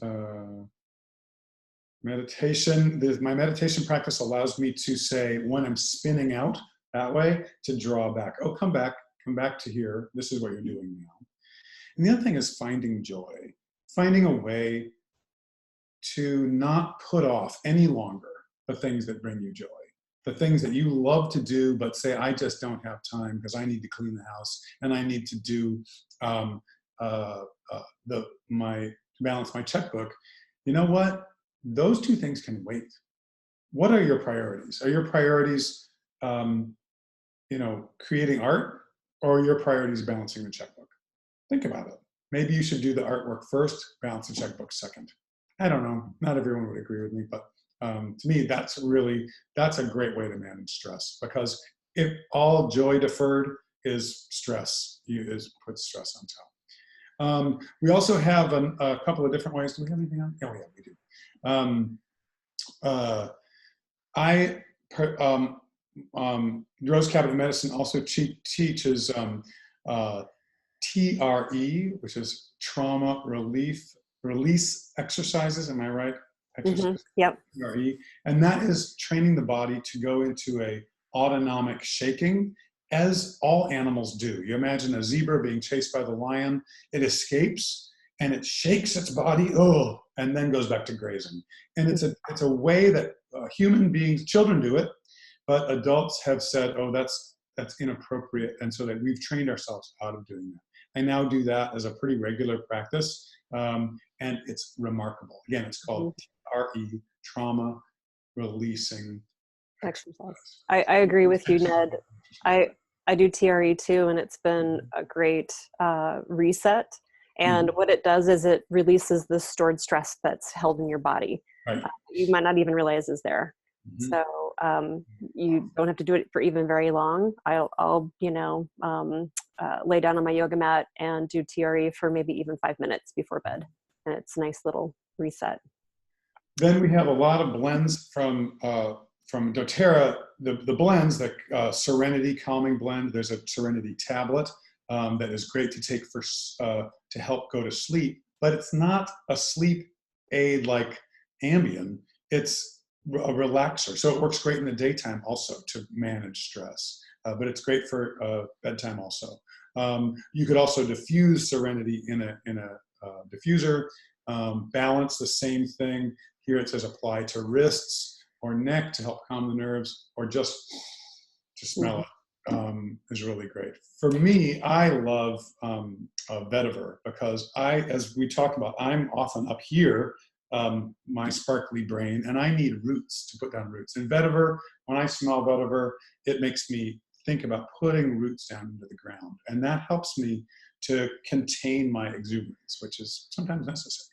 C: meditation. My meditation practice allows me to say, when I'm spinning out that way, to draw back. Oh, come back to here. This is what you're doing now. And the other thing is finding joy, finding a way to not put off any longer the things that bring you joy, the things that you love to do, but say, I just don't have time because I need to clean the house and I need to do balance my checkbook. You know what? Those two things can wait. What are your priorities? Are your priorities, creating art, or are your priorities balancing the checkbook? Think about it. Maybe you should do the artwork first, balance the checkbook second. I don't know. Not everyone would agree with me, but to me, that's a great way to manage stress, because if all joy deferred is stress, puts stress on top. We also have a couple of different ways. Do we have anything on? Oh yeah, we do. Rose Cabinet Medicine also teaches TRE, which is trauma release exercises. Am I right? Exercise.
B: Yep.
C: TRE, and that is training the body to go into a autonomic shaking, as all animals do. You imagine a zebra being chased by the lion. It escapes and it shakes its body, and then goes back to grazing. And it's a way that human beings, children do it, but adults have said, that's inappropriate, and so that we've trained ourselves out of doing that. I now do that as a pretty regular practice, and it's remarkable. Again, it's called TRE, trauma releasing
B: exercise. I agree with you, Ned. I do TRE too, and it's been a great reset. And what it does is it releases the stored stress that's held in your body.
C: Right.
B: You might not even realize is there. So you don't have to do it for even very long. I'll lay down on my yoga mat and do TRE for maybe even 5 minutes before bed. And it's a nice little reset.
C: Then we have a lot of blends from doTERRA, the blends, the Serenity Calming Blend. There's a Serenity tablet that is great to take to help go to sleep, but it's not a sleep aid like Ambien. It's a relaxer. So it works great in the daytime also to manage stress, but it's great for bedtime also. You could also diffuse Serenity in a diffuser. Balance, the same thing. Here it says apply to wrists or neck to help calm the nerves, or just to smell it is really great. For me, I love vetiver, because as we talked about, I'm often up here, my sparkly brain, and I need roots to put down roots. And vetiver, when I smell vetiver, it makes me think about putting roots down into the ground. And that helps me to contain my exuberance, which is sometimes necessary.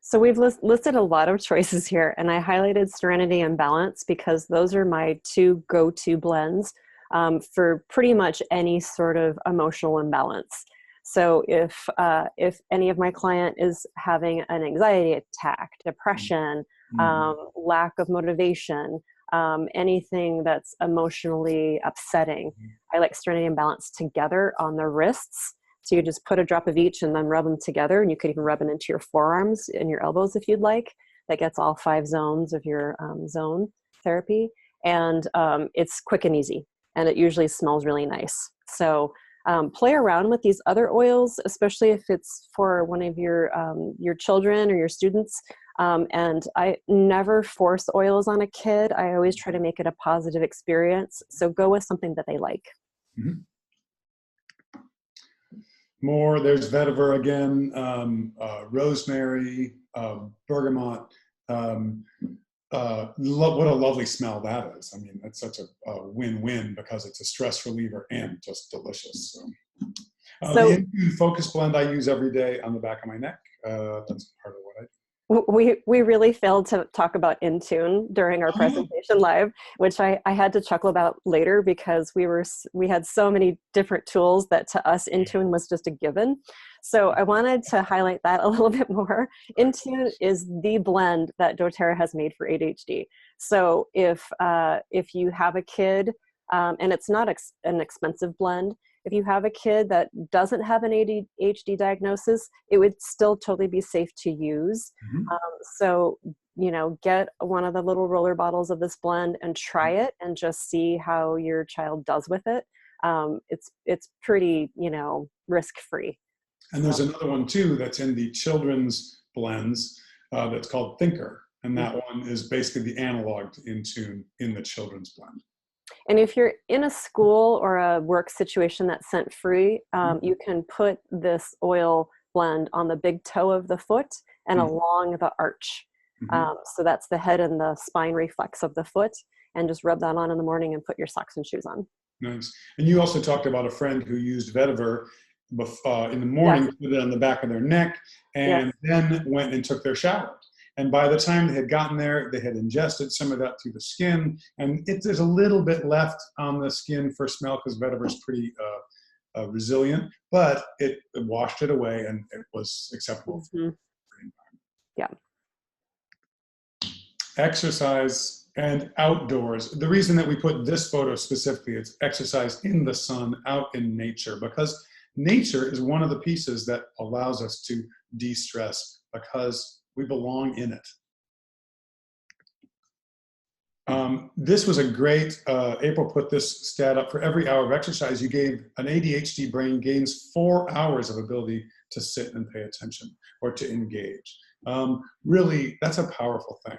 B: So we've listed a lot of choices here, and I highlighted Serenity and Balance because those are my two go-to blends for pretty much any sort of emotional imbalance. So if any of my client is having an anxiety attack, depression, lack of motivation, anything that's emotionally upsetting, I like Serenity and Balance together on the wrists. So you just put a drop of each and then rub them together, and you could even rub it into your forearms and your elbows if you'd like. That gets all 5 zones of your zone therapy. And it's quick and easy, and it usually smells really nice. So play around with these other oils, especially if it's for one of your children or your students. And I never force oils on a kid. I always try to make it a positive experience. So go with something that they like.
C: Mm-hmm. More, there's vetiver again, rosemary, bergamot. What a lovely smell that is. I mean, it's such a win-win because it's a stress reliever and just delicious. So the Intune Focus Blend I use every day on the back of my neck. That's part of what I do.
B: We really failed to talk about Intune during our presentation live, which I had to chuckle about later because we had so many different tools that to us Intune was just a given. So I wanted to highlight that a little bit more. Intune is the blend that doTERRA has made for ADHD. So if you have a kid, and it's not an expensive blend, if you have a kid that doesn't have an ADHD diagnosis, it would still totally be safe to use. So, get one of the little roller bottles of this blend and try it and just see how your child does with it. It's pretty, risk-free.
C: And there's another one too that's in the children's blends. that's called Thinker. And that one is basically the analog to Intune in the children's blend.
B: And if you're in a school or a work situation that's scent free, you can put this oil blend on the big toe of the foot and along the arch. So that's the head and the spine reflex of the foot, and just rub that on in the morning and put your socks and shoes on.
C: Nice. And you also talked about a friend who used vetiver in the morning, put it on the back of their neck, and then went and took their shower. And by the time they had gotten there, they had ingested some of that through the skin. And there's a little bit left on the skin for smell because vetiver is pretty resilient, but it washed it away and it was acceptable.
B: Yeah.
C: Exercise and outdoors. The reason that we put this photo specifically, it's exercise in the sun, out in nature, because nature is one of the pieces that allows us to de-stress because we belong in it. This was a great, April put this stat up. For every hour of exercise, you gave an ADHD brain gains 4 hours of ability to sit and pay attention or to engage. Really, that's a powerful thing.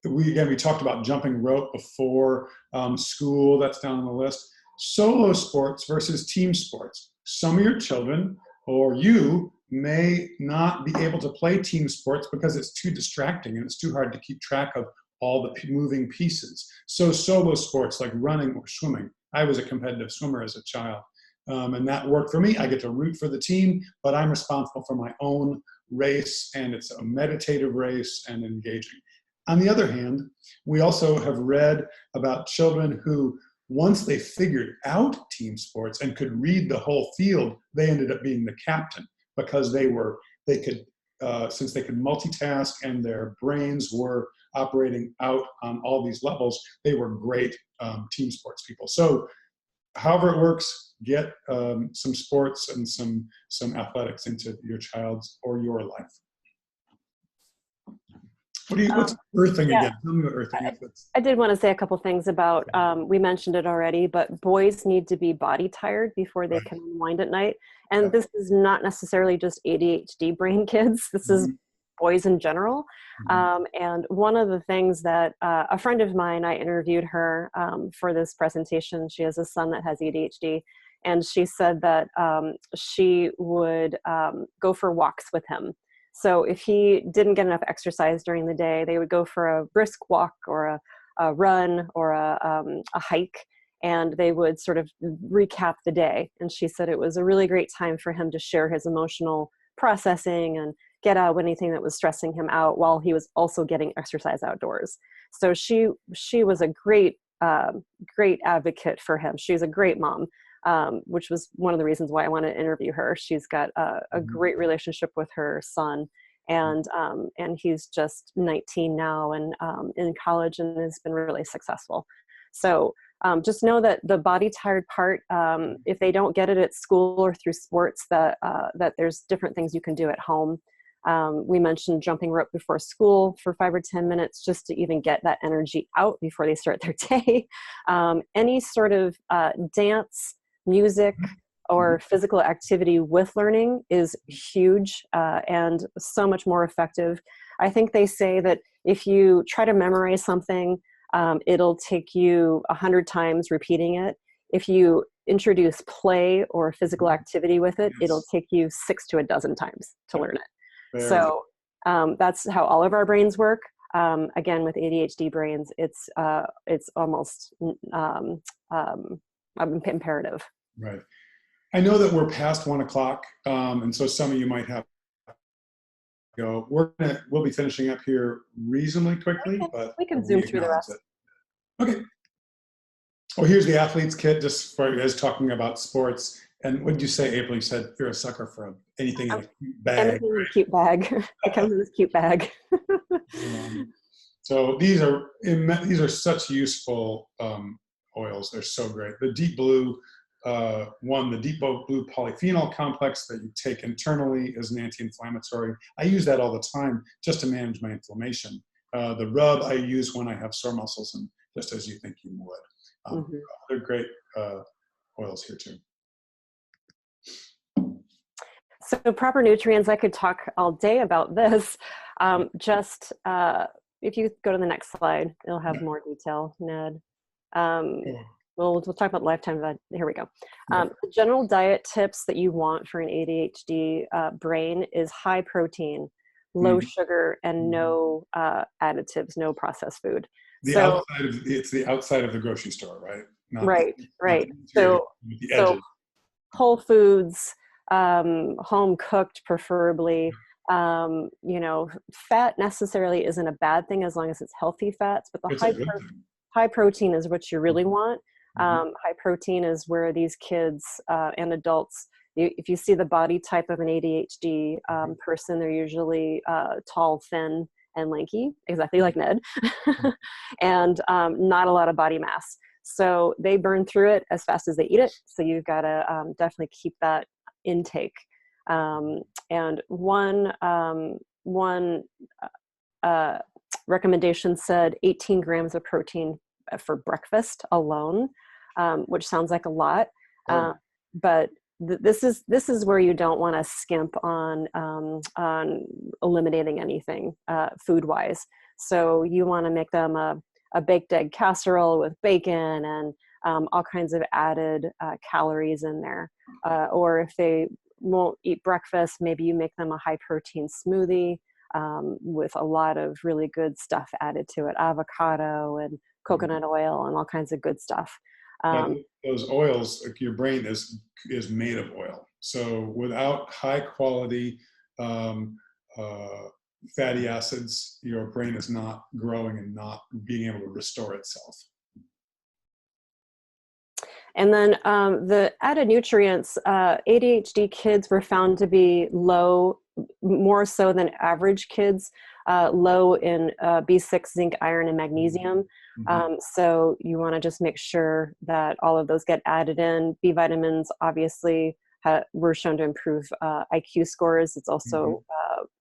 C: We talked about jumping rope before school, that's down on the list. Solo sports versus team sports. Some of your children or you may not be able to play team sports because it's too distracting and it's too hard to keep track of all the moving pieces. So solo sports like running or swimming. I was a competitive swimmer as a child, and that worked for me. I get to root for the team, but I'm responsible for my own race, and it's a meditative race and engaging. On the other hand, we also have read about children who, once they figured out team sports and could read the whole field, they ended up being the captain because since they could multitask and their brains were operating out on all these levels, they were great team sports people. So however it works, get some sports and some athletics into your child's or your life. What's earthing again? Tell me what earthing is.
B: I did want to say a couple things about, we mentioned it already, but boys need to be body tired before they can unwind at night. And this is not necessarily just ADHD brain kids. This is boys in general. And one of the things that a friend of mine, I interviewed her for this presentation. She has a son that has ADHD. And she said that she would go for walks with him. So if he didn't get enough exercise during the day, they would go for a brisk walk or a run or a hike, and they would sort of recap the day. And she said it was a really great time for him to share his emotional processing and get out anything that was stressing him out while he was also getting exercise outdoors. So she was a great advocate for him. She's a great mom. Which was one of the reasons why I wanted to interview her. She's got a great relationship with her son, and he's just 19 now and in college and has been really successful. So just know that the body tired part, if they don't get it at school or through sports, that there's different things you can do at home. We mentioned jumping rope before school for 5 or 10 minutes just to even get that energy out before they start their day. Any sort of dance, music, or physical activity with learning is huge and so much more effective. I think they say that if you try to memorize something, it'll take you 100 times repeating it. If you introduce play or physical activity with it, it'll take you 6 to a dozen times to learn it. So that's how all of our brains work. Again, with ADHD brains, it's almost imperative.
C: Right. I know that we're past 1 o'clock, and so some of you might have to go. We'll be finishing up here reasonably quickly, but
B: we can zoom through the rest.
C: Okay. Well, here's the athlete's kit, just for you guys talking about sports. And what did you say, April? You said you're a sucker for anything in a cute bag.
B: Anything in a cute bag. It comes in this cute bag.
C: So these are such useful oils. They're so great. The deep blue the deep blue polyphenol complex that you take internally is an anti-inflammatory. I use that all the time just to manage my inflammation. The rub I use when I have sore muscles, and just as you think you would. They're great oils here too. So
B: proper nutrients, I could talk all day about this. Just if you go to the next slide, it'll have more detail, Ned. We'll talk about lifetime value. Here we go. The general diet tips that you want for an ADHD brain is high protein, low sugar, and no additives, no processed food.
C: It's the outside of the grocery store, right?
B: Right.
C: The edges.
B: Whole foods, home cooked preferably. Fat necessarily isn't a bad thing as long as it's healthy fats, but the high protein is what you really want. High protein is where these kids and adults, if you see the body type of an ADHD person, they're usually tall, thin, and lanky, exactly like Ned, and not a lot of body mass. So they burn through it as fast as they eat it. So you've got to definitely keep that intake. And one recommendation said 18 grams of protein for breakfast alone, which sounds like a lot, but this is where you don't want to skimp on eliminating anything food wise. So you want to make them a baked egg casserole with bacon and all kinds of added calories in there. Or if they won't eat breakfast, maybe you make them a high protein smoothie with a lot of really good stuff added to it, avocado and coconut oil and all kinds of good stuff.
C: Those oils, your brain is made of oil. So without high quality fatty acids, your brain is not growing and not being able to restore itself.
B: And then the added nutrients, ADHD kids were found to be low, more so than average kids, low in B6, zinc, iron, and magnesium. So you want to just make sure that all of those get added in. B vitamins obviously were shown to improve IQ scores. It's also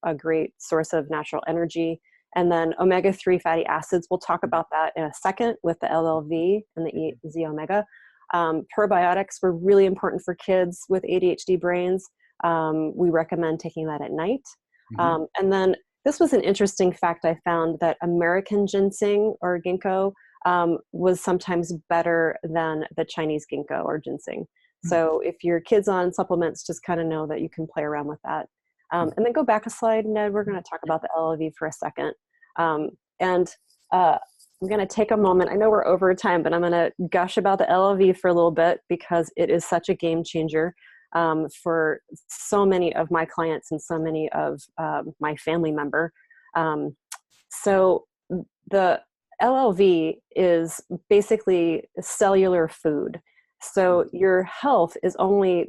B: a great source of natural energy. And then omega-3 fatty acids, we'll talk about that in a second with the LLV and the Z-omega. Probiotics were really important for kids with ADHD brains. We recommend taking that at night. And then this was an interesting fact I found, that American ginseng or ginkgo was sometimes better than the Chinese ginkgo or ginseng. So if your kid's on supplements, just kind of know that you can play around with that. And then go back a slide, Ned. We're going to talk about the LLV for a second. I'm going to take a moment. I know we're over time, but I'm going to gush about the LLV for a little bit because it is such a game changer for so many of my clients and so many of my family member. So the LLV is basically cellular food. So your health is only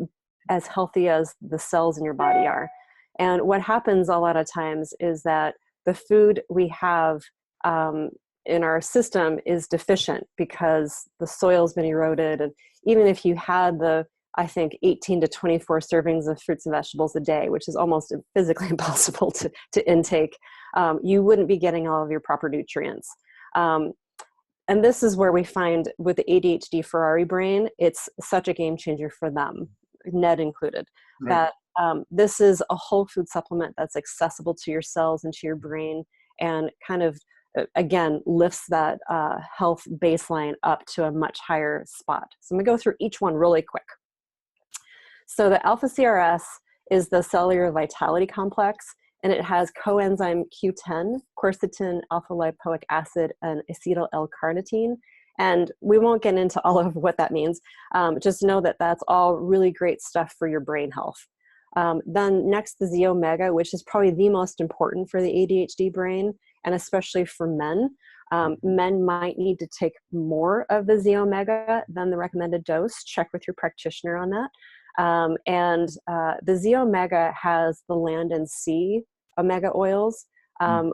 B: as healthy as the cells in your body are. And what happens a lot of times is that the food we have in our system is deficient because the soil's been eroded. And even if you had I think 18 to 24 servings of fruits and vegetables a day, which is almost physically impossible to intake, you wouldn't be getting all of your proper nutrients. And this is where we find with the ADHD Ferrari brain, it's such a game changer for them, Ned included, that this is a whole food supplement that's accessible to your cells and to your brain, and kind of, again, lifts that health baseline up to a much higher spot. So I'm gonna go through each one really quick. So the alpha CRS is the cellular vitality complex, and it has coenzyme Q10, quercetin, alpha lipoic acid, and acetyl L-carnitine. And we won't get into all of what that means. Just know that that's all really great stuff for your brain health. Then next, the Z-omega, which is probably the most important for the ADHD brain, and especially for men. Men might need to take more of the Z-omega than the recommended dose. Check with your practitioner on that. The Z-omega has the land and sea omega oils,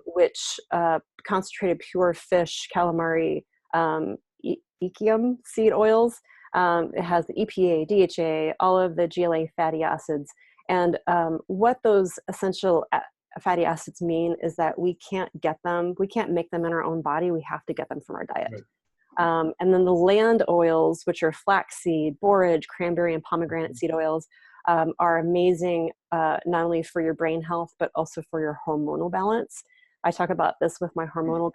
B: which concentrated pure fish, calamari, ikium seed oils. It has the EPA, DHA, all of the GLA fatty acids. And what those essential fatty acids mean is that we can't get them, we can't make them in our own body, we have to get them from our diet. And then the land oils, which are flaxseed, borage, cranberry, and pomegranate seed oils, are amazing not only for your brain health, but also for your hormonal balance. I talk about this with my hormonal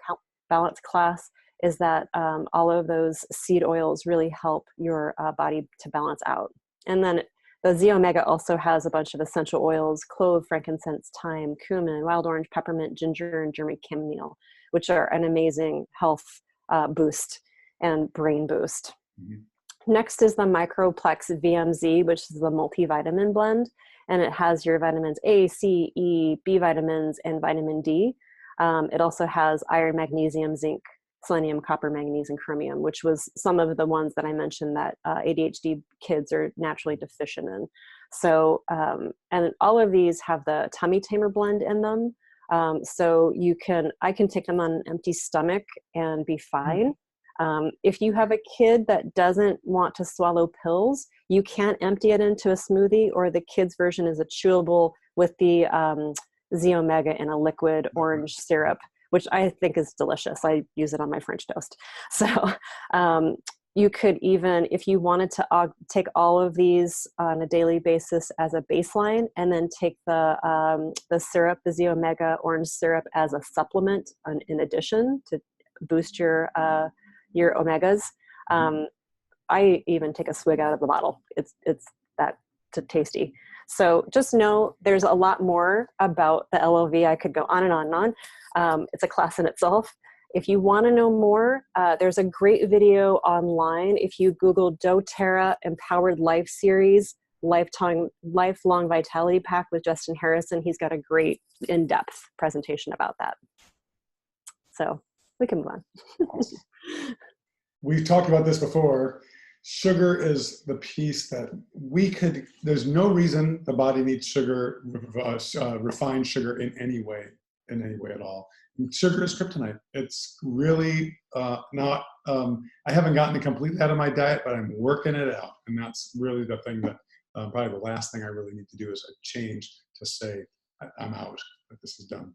B: balance class, is that all of those seed oils really help your body to balance out. And then the Z Omega also has a bunch of essential oils: clove, frankincense, thyme, cumin, wild orange, peppermint, ginger, and German chamomile, which are an amazing health boost and brain boost. Mm-hmm. Next is the Microplex VMZ, which is the multivitamin blend, and it has your vitamins A, C, E, B vitamins, and vitamin D. It also has iron, magnesium, zinc, selenium, copper, manganese, and chromium, which was some of the ones that I mentioned that ADHD kids are naturally deficient in. So, and all of these have the tummy tamer blend in them. So I can take them on an empty stomach and be fine. If you have a kid that doesn't want to swallow pills, you can't empty it into a smoothie, or the kids version is a chewable with the Z Omega in a liquid orange syrup, which I think is delicious. I use it on my French toast. So you could even, if you wanted to take all of these on a daily basis as a baseline, and then take the syrup, the Z Omega orange syrup, as a supplement in addition to boost your omegas. I even take a swig out of the bottle. It's that tasty. So just know there's a lot more about the LOV. I could go on and on and on. It's a class in itself. If you want to know more, there's a great video online. If you Google doTERRA Empowered Life Series, Lifelong Vitality Pack with Justin Harrison, he's got a great in-depth presentation about that. So we can move on.
C: Awesome. We've talked about this before. Sugar is the piece that there's no reason the body needs sugar, refined sugar in any way at all. Sugar is kryptonite. It's really not, I haven't gotten it completely out of my diet, but I'm working it out. And that's really the thing that probably the last thing I really need to do is a change to say, I'm out, that this is done.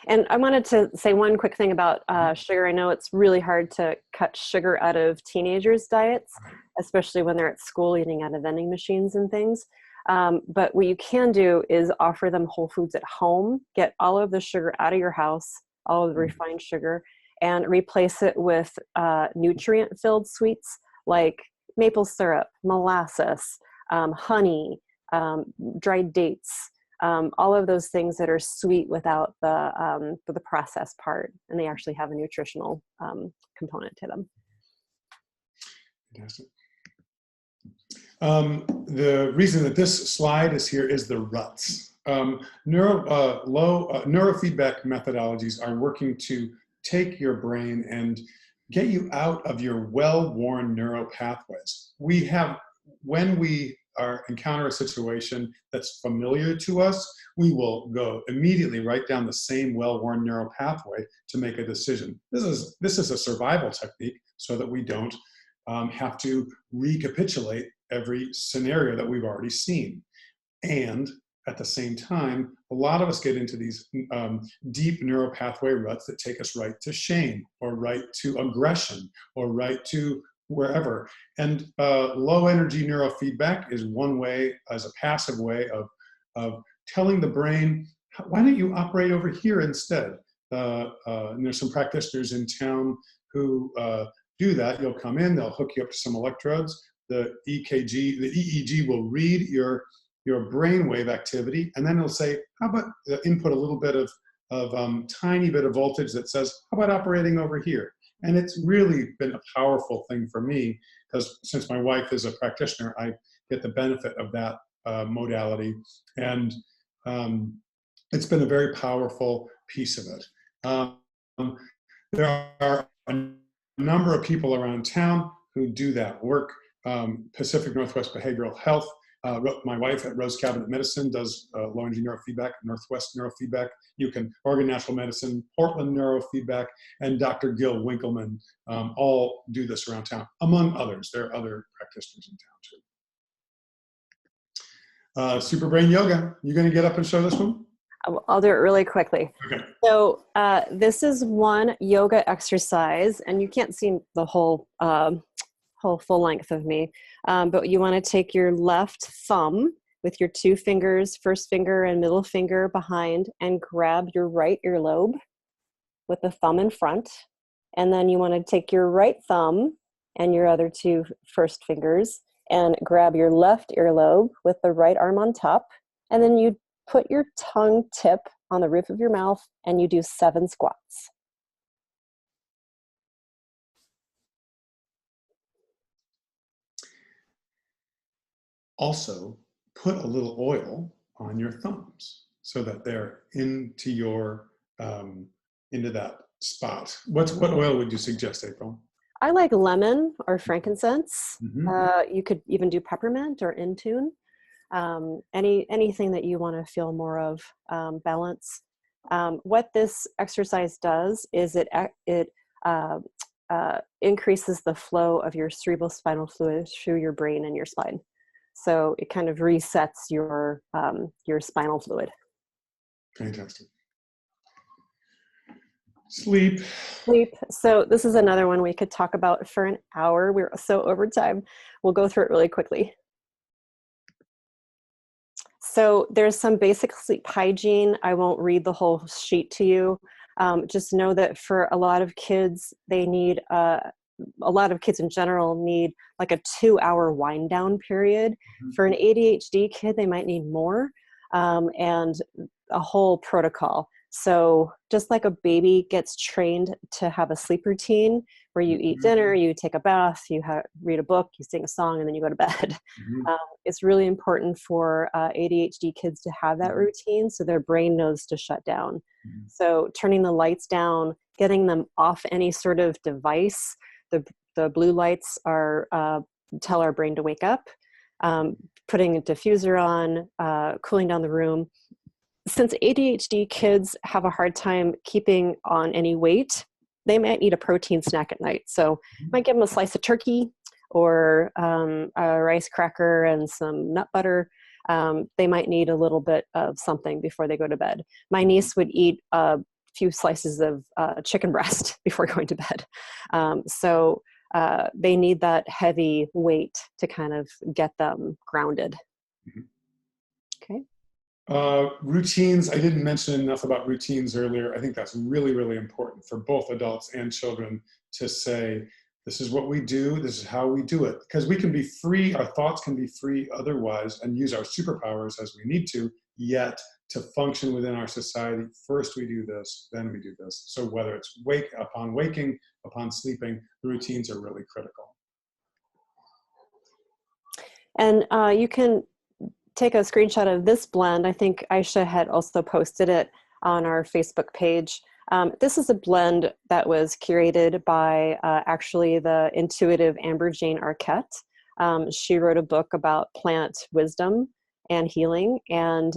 B: And I wanted to say one quick thing about sugar. I know it's really hard to cut sugar out of teenagers' diets, especially when they're at school eating out of vending machines and things. But what you can do is offer them whole foods at home, get all of the sugar out of your house, all of the refined sugar, and replace it with nutrient-filled sweets like maple syrup, molasses, honey, dried dates, all of those things that are sweet without the processed part, and they actually have a nutritional component to them.
C: Fantastic. The reason that this slide is here is the ruts. Neurofeedback methodologies are working to take your brain and get you out of your well-worn neural pathways. When we encounter a situation that's familiar to us, we will go immediately right down the same well-worn neural pathway to make a decision. This is a survival technique so that we don't have to recapitulate every scenario that we've already seen. And at the same time, a lot of us get into these deep neural pathway ruts that take us right to shame, or right to aggression, or right to wherever. And low energy neurofeedback is one way, as a passive way of telling the brain, why don't you operate over here instead? And there's some practitioners in town who do that. You'll come in, they'll hook you up to some electrodes. The EEG will read your brainwave activity, and then it'll say, how about input a little bit of tiny bit of voltage that says, how about operating over here? And it's really been a powerful thing for me, because since my wife is a practitioner, I get the benefit of that modality. And it's been a very powerful piece of it. There are a number of people around town who do that work. Pacific Northwest Behavioral Health. My wife at Rose Cabinet Medicine does low energy neurofeedback, Northwest Neurofeedback. You can Oregon Natural Medicine, Portland Neurofeedback, and Dr. Gil Winkleman all do this around town, among others. There are other practitioners in town too. Super Brain Yoga. You going to get up and show this one?
B: I'll do it really quickly.
C: Okay.
B: So this is one yoga exercise, and you can't see the whole full length of me, but you want to take your left thumb with your two fingers, first finger and middle finger behind, and grab your right earlobe with the thumb in front. And then you want to take your right thumb and your other two first fingers and grab your left earlobe with the right arm on top. And then you put your tongue tip on the roof of your mouth and you do 7 squats.
C: Also, put a little oil on your thumbs so that they're into your into that spot. What oil would you suggest, April?
B: I like lemon or frankincense.
C: Mm-hmm.
B: You could even do peppermint or Intune. Anything that you want to feel more of balance. What this exercise does is it increases the flow of your cerebral spinal fluid through your brain and your spine. So it kind of resets your spinal fluid.
C: Fantastic. Sleep.
B: So this is another one we could talk about for an hour. We're so over time. We'll go through it really quickly. So there's some basic sleep hygiene. I won't read the whole sheet to you. Just know that for a lot of kids, they need a lot of kids in general need like a 2-hour wind down period.
C: Mm-hmm.
B: For an ADHD kid, they might need more, and a whole protocol. So just like a baby gets trained to have a sleep routine where you eat dinner, you take a bath, you read a book, you sing a song, and then you go to bed.
C: Mm-hmm.
B: It's really important for ADHD kids to have that routine so their brain knows to shut down.
C: Mm-hmm.
B: So turning the lights down, getting them off any sort of device. The blue lights are tell our brain to wake up. Putting a diffuser on, cooling down the room. Since ADHD kids have a hard time keeping on any weight, they might need a protein snack at night. So you might give them a slice of turkey or a rice cracker and some nut butter. They might need a little bit of something before they go to bed. My niece would eat a few slices of chicken breast before going to bed. So they need that heavy weight to kind of get them grounded. Okay.
C: Routines. I didn't mention enough about routines earlier. I think that's really, really important for both adults and children to say, this is what we do, this is how we do it. Because we can be free, our thoughts can be free otherwise and use our superpowers as we need to, yet to function within our society, first we do this, then we do this. So whether it's upon waking, upon sleeping, the routines are really critical.
B: And you can take a screenshot of this blend. I think Aisha had also posted it on our Facebook page. This is a blend that was curated by actually the intuitive Amber Jane Arquette. She wrote a book about plant wisdom and healing, and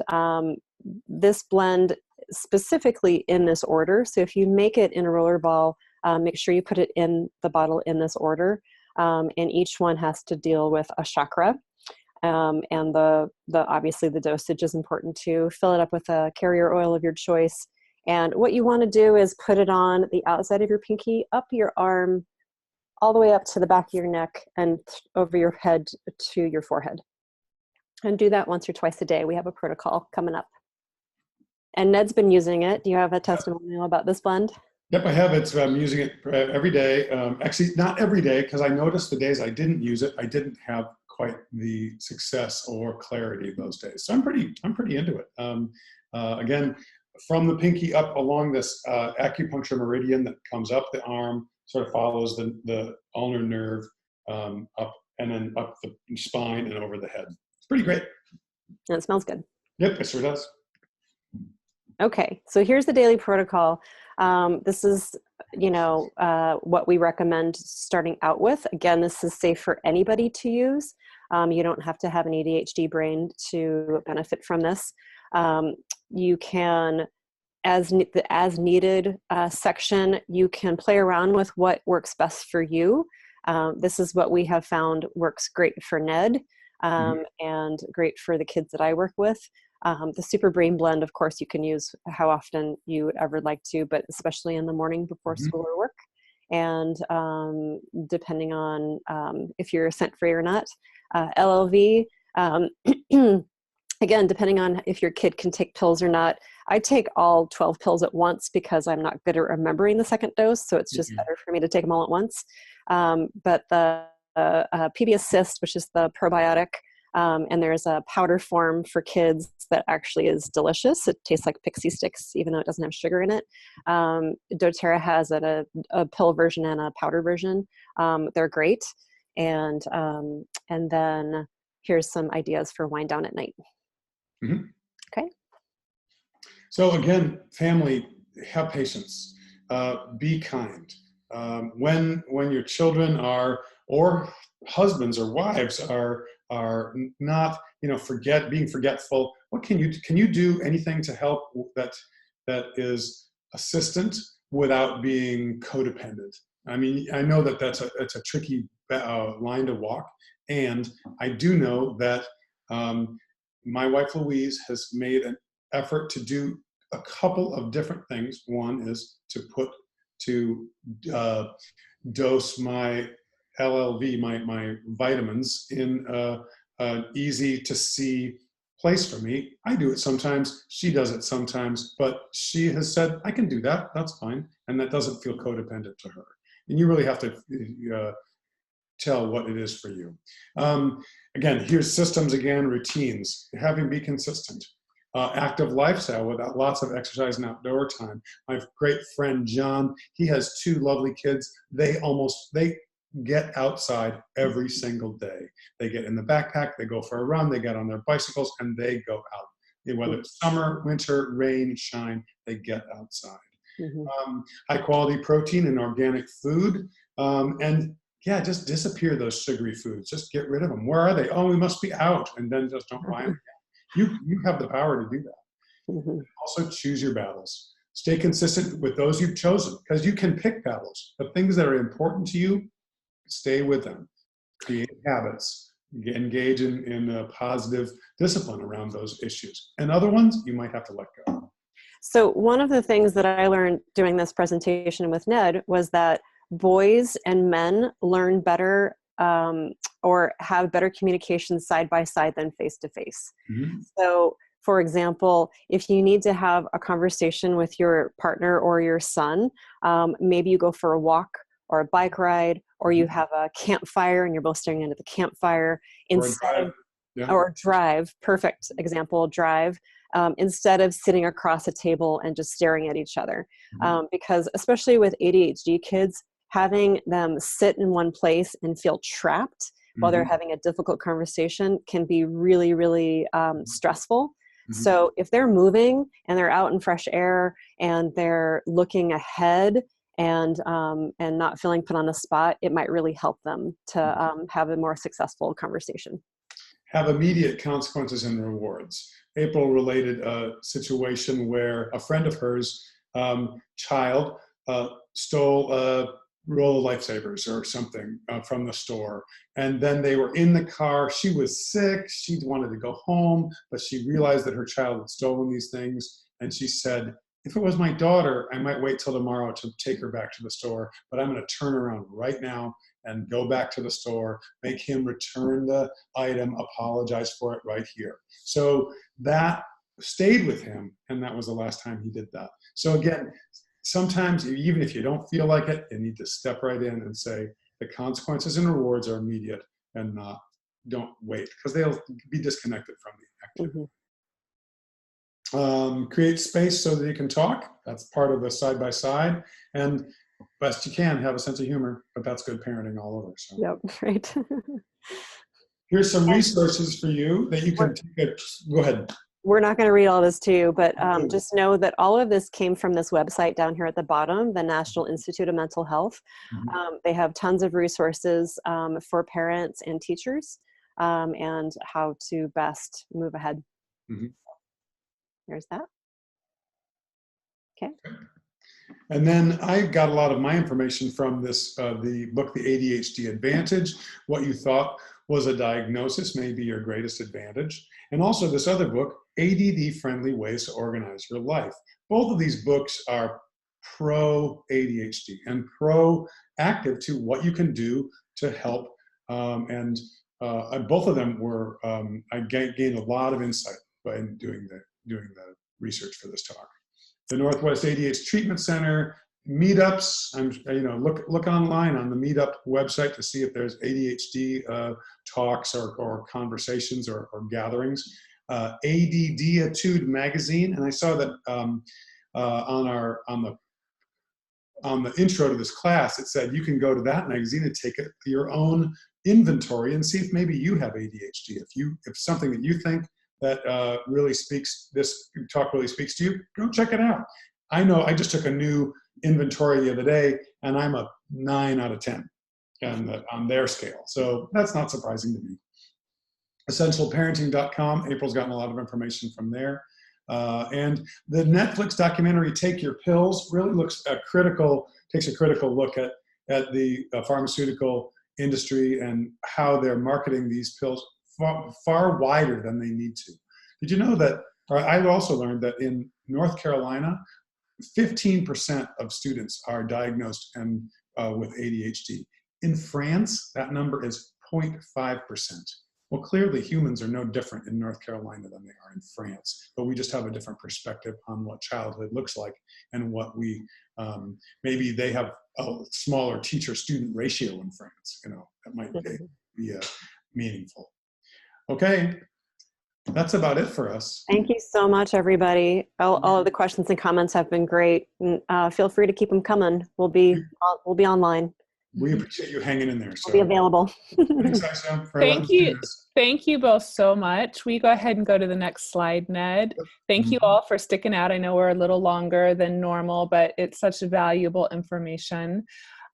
B: this blend specifically in this order. So if you make it in a roller ball, make sure you put it in the bottle in this order, and each one has to deal with a chakra. And the obviously the dosage is important too. Fill it up with a carrier oil of your choice. And what you want to do is put it on the outside of your pinky, up your arm, all the way up to the back of your neck and over your head to your forehead. And do that once or twice a day. We have a protocol coming up. And Ned's been using it. Do you have a testimonial about this blend?
C: Yep, I have it. So I'm using it every day. Actually, not every day, because I noticed the days I didn't use it, I didn't have quite the success or clarity those days. So I'm pretty into it. Again, from the pinky up along this acupuncture meridian that comes up the arm, sort of follows the ulnar nerve up and then up the spine and over the head. It's pretty great.
B: And it smells good.
C: Yep, it sure does.
B: Okay, so here's the daily protocol. This is, what we recommend starting out with. Again, this is safe for anybody to use. You don't have to have an ADHD brain to benefit from this. You can, as needed section, you can play around with what works best for you. This is what we have found works great for Ned and great for the kids that I work with. The Super Brain Blend, of course, you can use how often you would ever like to, but especially in the morning before school or work. And depending on if you're scent free or not. LLV, again, depending on if your kid can take pills or not, I take all 12 pills at once because I'm not good at remembering the second dose. So it's just better for me to take them all at once. But the PB Assist, which is the probiotic, and there's a powder form for kids that actually is delicious. It tastes like pixie sticks, even though it doesn't have sugar in it. doTERRA has a pill version and a powder version. They're great. And then here's some ideas for wind down at night.
C: Mm-hmm.
B: Okay.
C: So again, family, have patience. Be kind. When your children are, or husbands or wives are not, being forgetful, what can you do anything to help that is assistant without being codependent? I mean, I know that it's a tricky line to walk, and I do know that my wife Louise has made an effort to do a couple of different things. One is to dose my LLV, my vitamins, in an easy to see place for me. I do it sometimes, she does it sometimes, but she has said, I can do that, that's fine, and that doesn't feel codependent to her. And you really have to tell what it is for you. Again, here's systems again, routines, be consistent. Active lifestyle with lots of exercise and outdoor time. My great friend John, he has 2 lovely kids. They get outside every single day. They get in the backpack, they go for a run, they get on their bicycles, and they go out. Whether it's summer, winter, rain, shine, they get outside. Mm-hmm. High quality protein and organic food. And yeah, just disappear those sugary foods. Just get rid of them. Where are they? Oh, we must be out. And then just don't buy them again. You have the power to do that. Mm-hmm. Also choose your battles. Stay consistent with those you've chosen, because you can pick battles. The things that are important to you, stay with them. Create habits. Engage in a positive discipline around those issues. And other ones, you might have to let go.
B: So one of the things that I learned doing this presentation with Ned was that boys and men learn better or have better communication side by side than face to face. So, for example, if you need to have a conversation with your partner or your son, maybe you go for a walk or a bike ride, or you have a campfire and you're both staring into the campfire or drive. Perfect example, drive. Instead of sitting across a table and just staring at each other. Because especially with ADHD kids, having them sit in one place and feel trapped while they're having a difficult conversation can be really, really stressful. So if they're moving and they're out in fresh air and they're looking ahead and not feeling put on the spot, it might really help them to have a more successful conversation.
C: Have immediate consequences and rewards. April related a situation where a friend of hers child stole a roll of Lifesavers or something from the store. And then they were in the car. She was sick. She wanted to go home, but she realized that her child had stolen these things. And she said, if it was my daughter, I might wait till tomorrow to take her back to the store, but I'm going to turn around right now and go back to the store, make him return the item, apologize for it right here. So that stayed with him, and that was the last time he did that. So again, sometimes even if you don't feel like it, you need to step right in and say the consequences and rewards are immediate and don't wait, because they'll be disconnected from the activity. Create space so that you can talk. That's part of the side-by-side. And best you can, have a sense of humor, but that's good parenting all over. So.
B: Yep, right.
C: Here's some resources for you that you can take. Go ahead.
B: We're not going to read all this to you, but just know that all of this came from this website down here at the bottom, the National Institute of Mental Health. They have tons of resources for parents and teachers and how to best move ahead. There's that. Okay.
C: And then I got a lot of my information from this, the book, The ADHD Advantage. What you thought was a diagnosis may be your greatest advantage. And also this other book, ADD-Friendly Ways to Organize Your Life. Both of these books are pro-ADHD and proactive to what you can do to help. And both of them were, I gained a lot of insight by doing the research for this talk. The Northwest ADHD Treatment Center meetups. Look online on the meetup website to see if there's ADHD talks or conversations or gatherings. ADDitude magazine, and I saw that on the intro to this class, it said you can go to that magazine and take your own inventory and see if maybe you have ADHD. If something that you think that this talk really speaks to you, go check it out. I know I just took a new inventory the other day, and I'm a 9 out of 10 on their scale. So that's not surprising to me. Essentialparenting.com. April's gotten a lot of information from there. And the Netflix documentary, Take Your Pills, really takes a critical look at the pharmaceutical industry and how they're marketing these pills far wider than they need to. Did you know that, I've also learned that in North Carolina, 15% of students are diagnosed with ADHD. In France, that number is 0.5%. Well, clearly humans are no different in North Carolina than they are in France, but we just have a different perspective on what childhood looks like and what maybe they have a smaller teacher-student ratio in France. That might be meaningful. Okay. That's about it for us.
B: Thank you so much, everybody. All of the questions and comments have been great. Feel free to keep them coming. We'll be online.
C: We appreciate you hanging in there. So.
B: We'll be available.
C: Thanks, Aisha, for
A: Thank you. Thank you both so much. We go ahead and go to the next slide, Ned. Thank you all for sticking out. I know we're a little longer than normal, but it's such valuable information.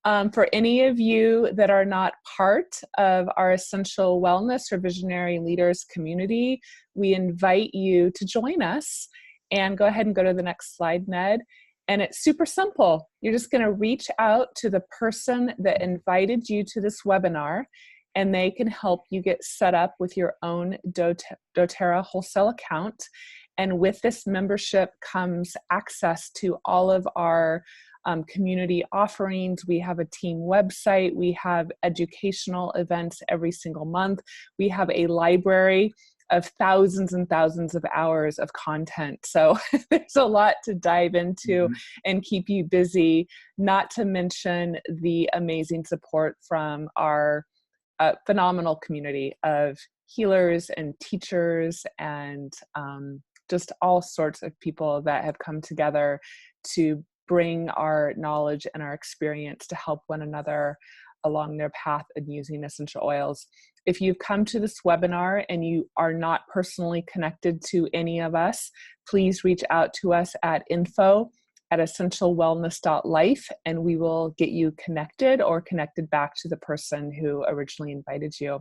A: For any of you that are not part of our Essential Wellness or Visionary Leaders community, we invite you to join us, and go ahead and go to the next slide, Ned. And it's super simple. You're just going to reach out to the person that invited you to this webinar, and they can help you get set up with your own doTERRA wholesale account. And with this membership comes access to all of our community offerings. We have a team website. We have educational events every single month. We have a library of thousands and thousands of hours of content. So there's a lot to dive into and keep you busy, not to mention the amazing support from our phenomenal community of healers and teachers and just all sorts of people that have come together to bring our knowledge and our experience to help one another along their path in using essential oils. If you've come to this webinar and you are not personally connected to any of us, please reach out to us at info@essentialwellness.life, and we will get you connected or connected back to the person who originally invited you.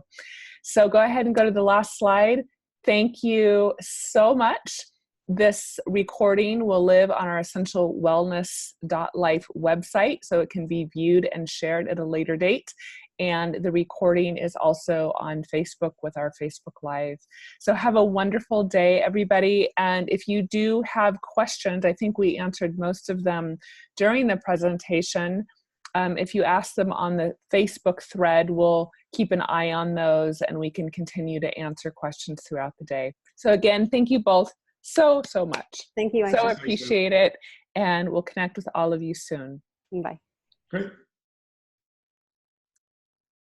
A: So go ahead and go to the last slide. Thank you so much. This recording will live on our essentialwellness.life website, so it can be viewed and shared at a later date. And the recording is also on Facebook with our Facebook Live. So have a wonderful day, everybody. And if you do have questions, I think we answered most of them during the presentation. If you ask them on the Facebook thread, we'll keep an eye on those and we can continue to answer questions throughout the day. So again, thank you both so much.
B: Thank you, Aisha.
A: So appreciate it. And we'll connect with all of you soon.
B: Bye.
C: Great.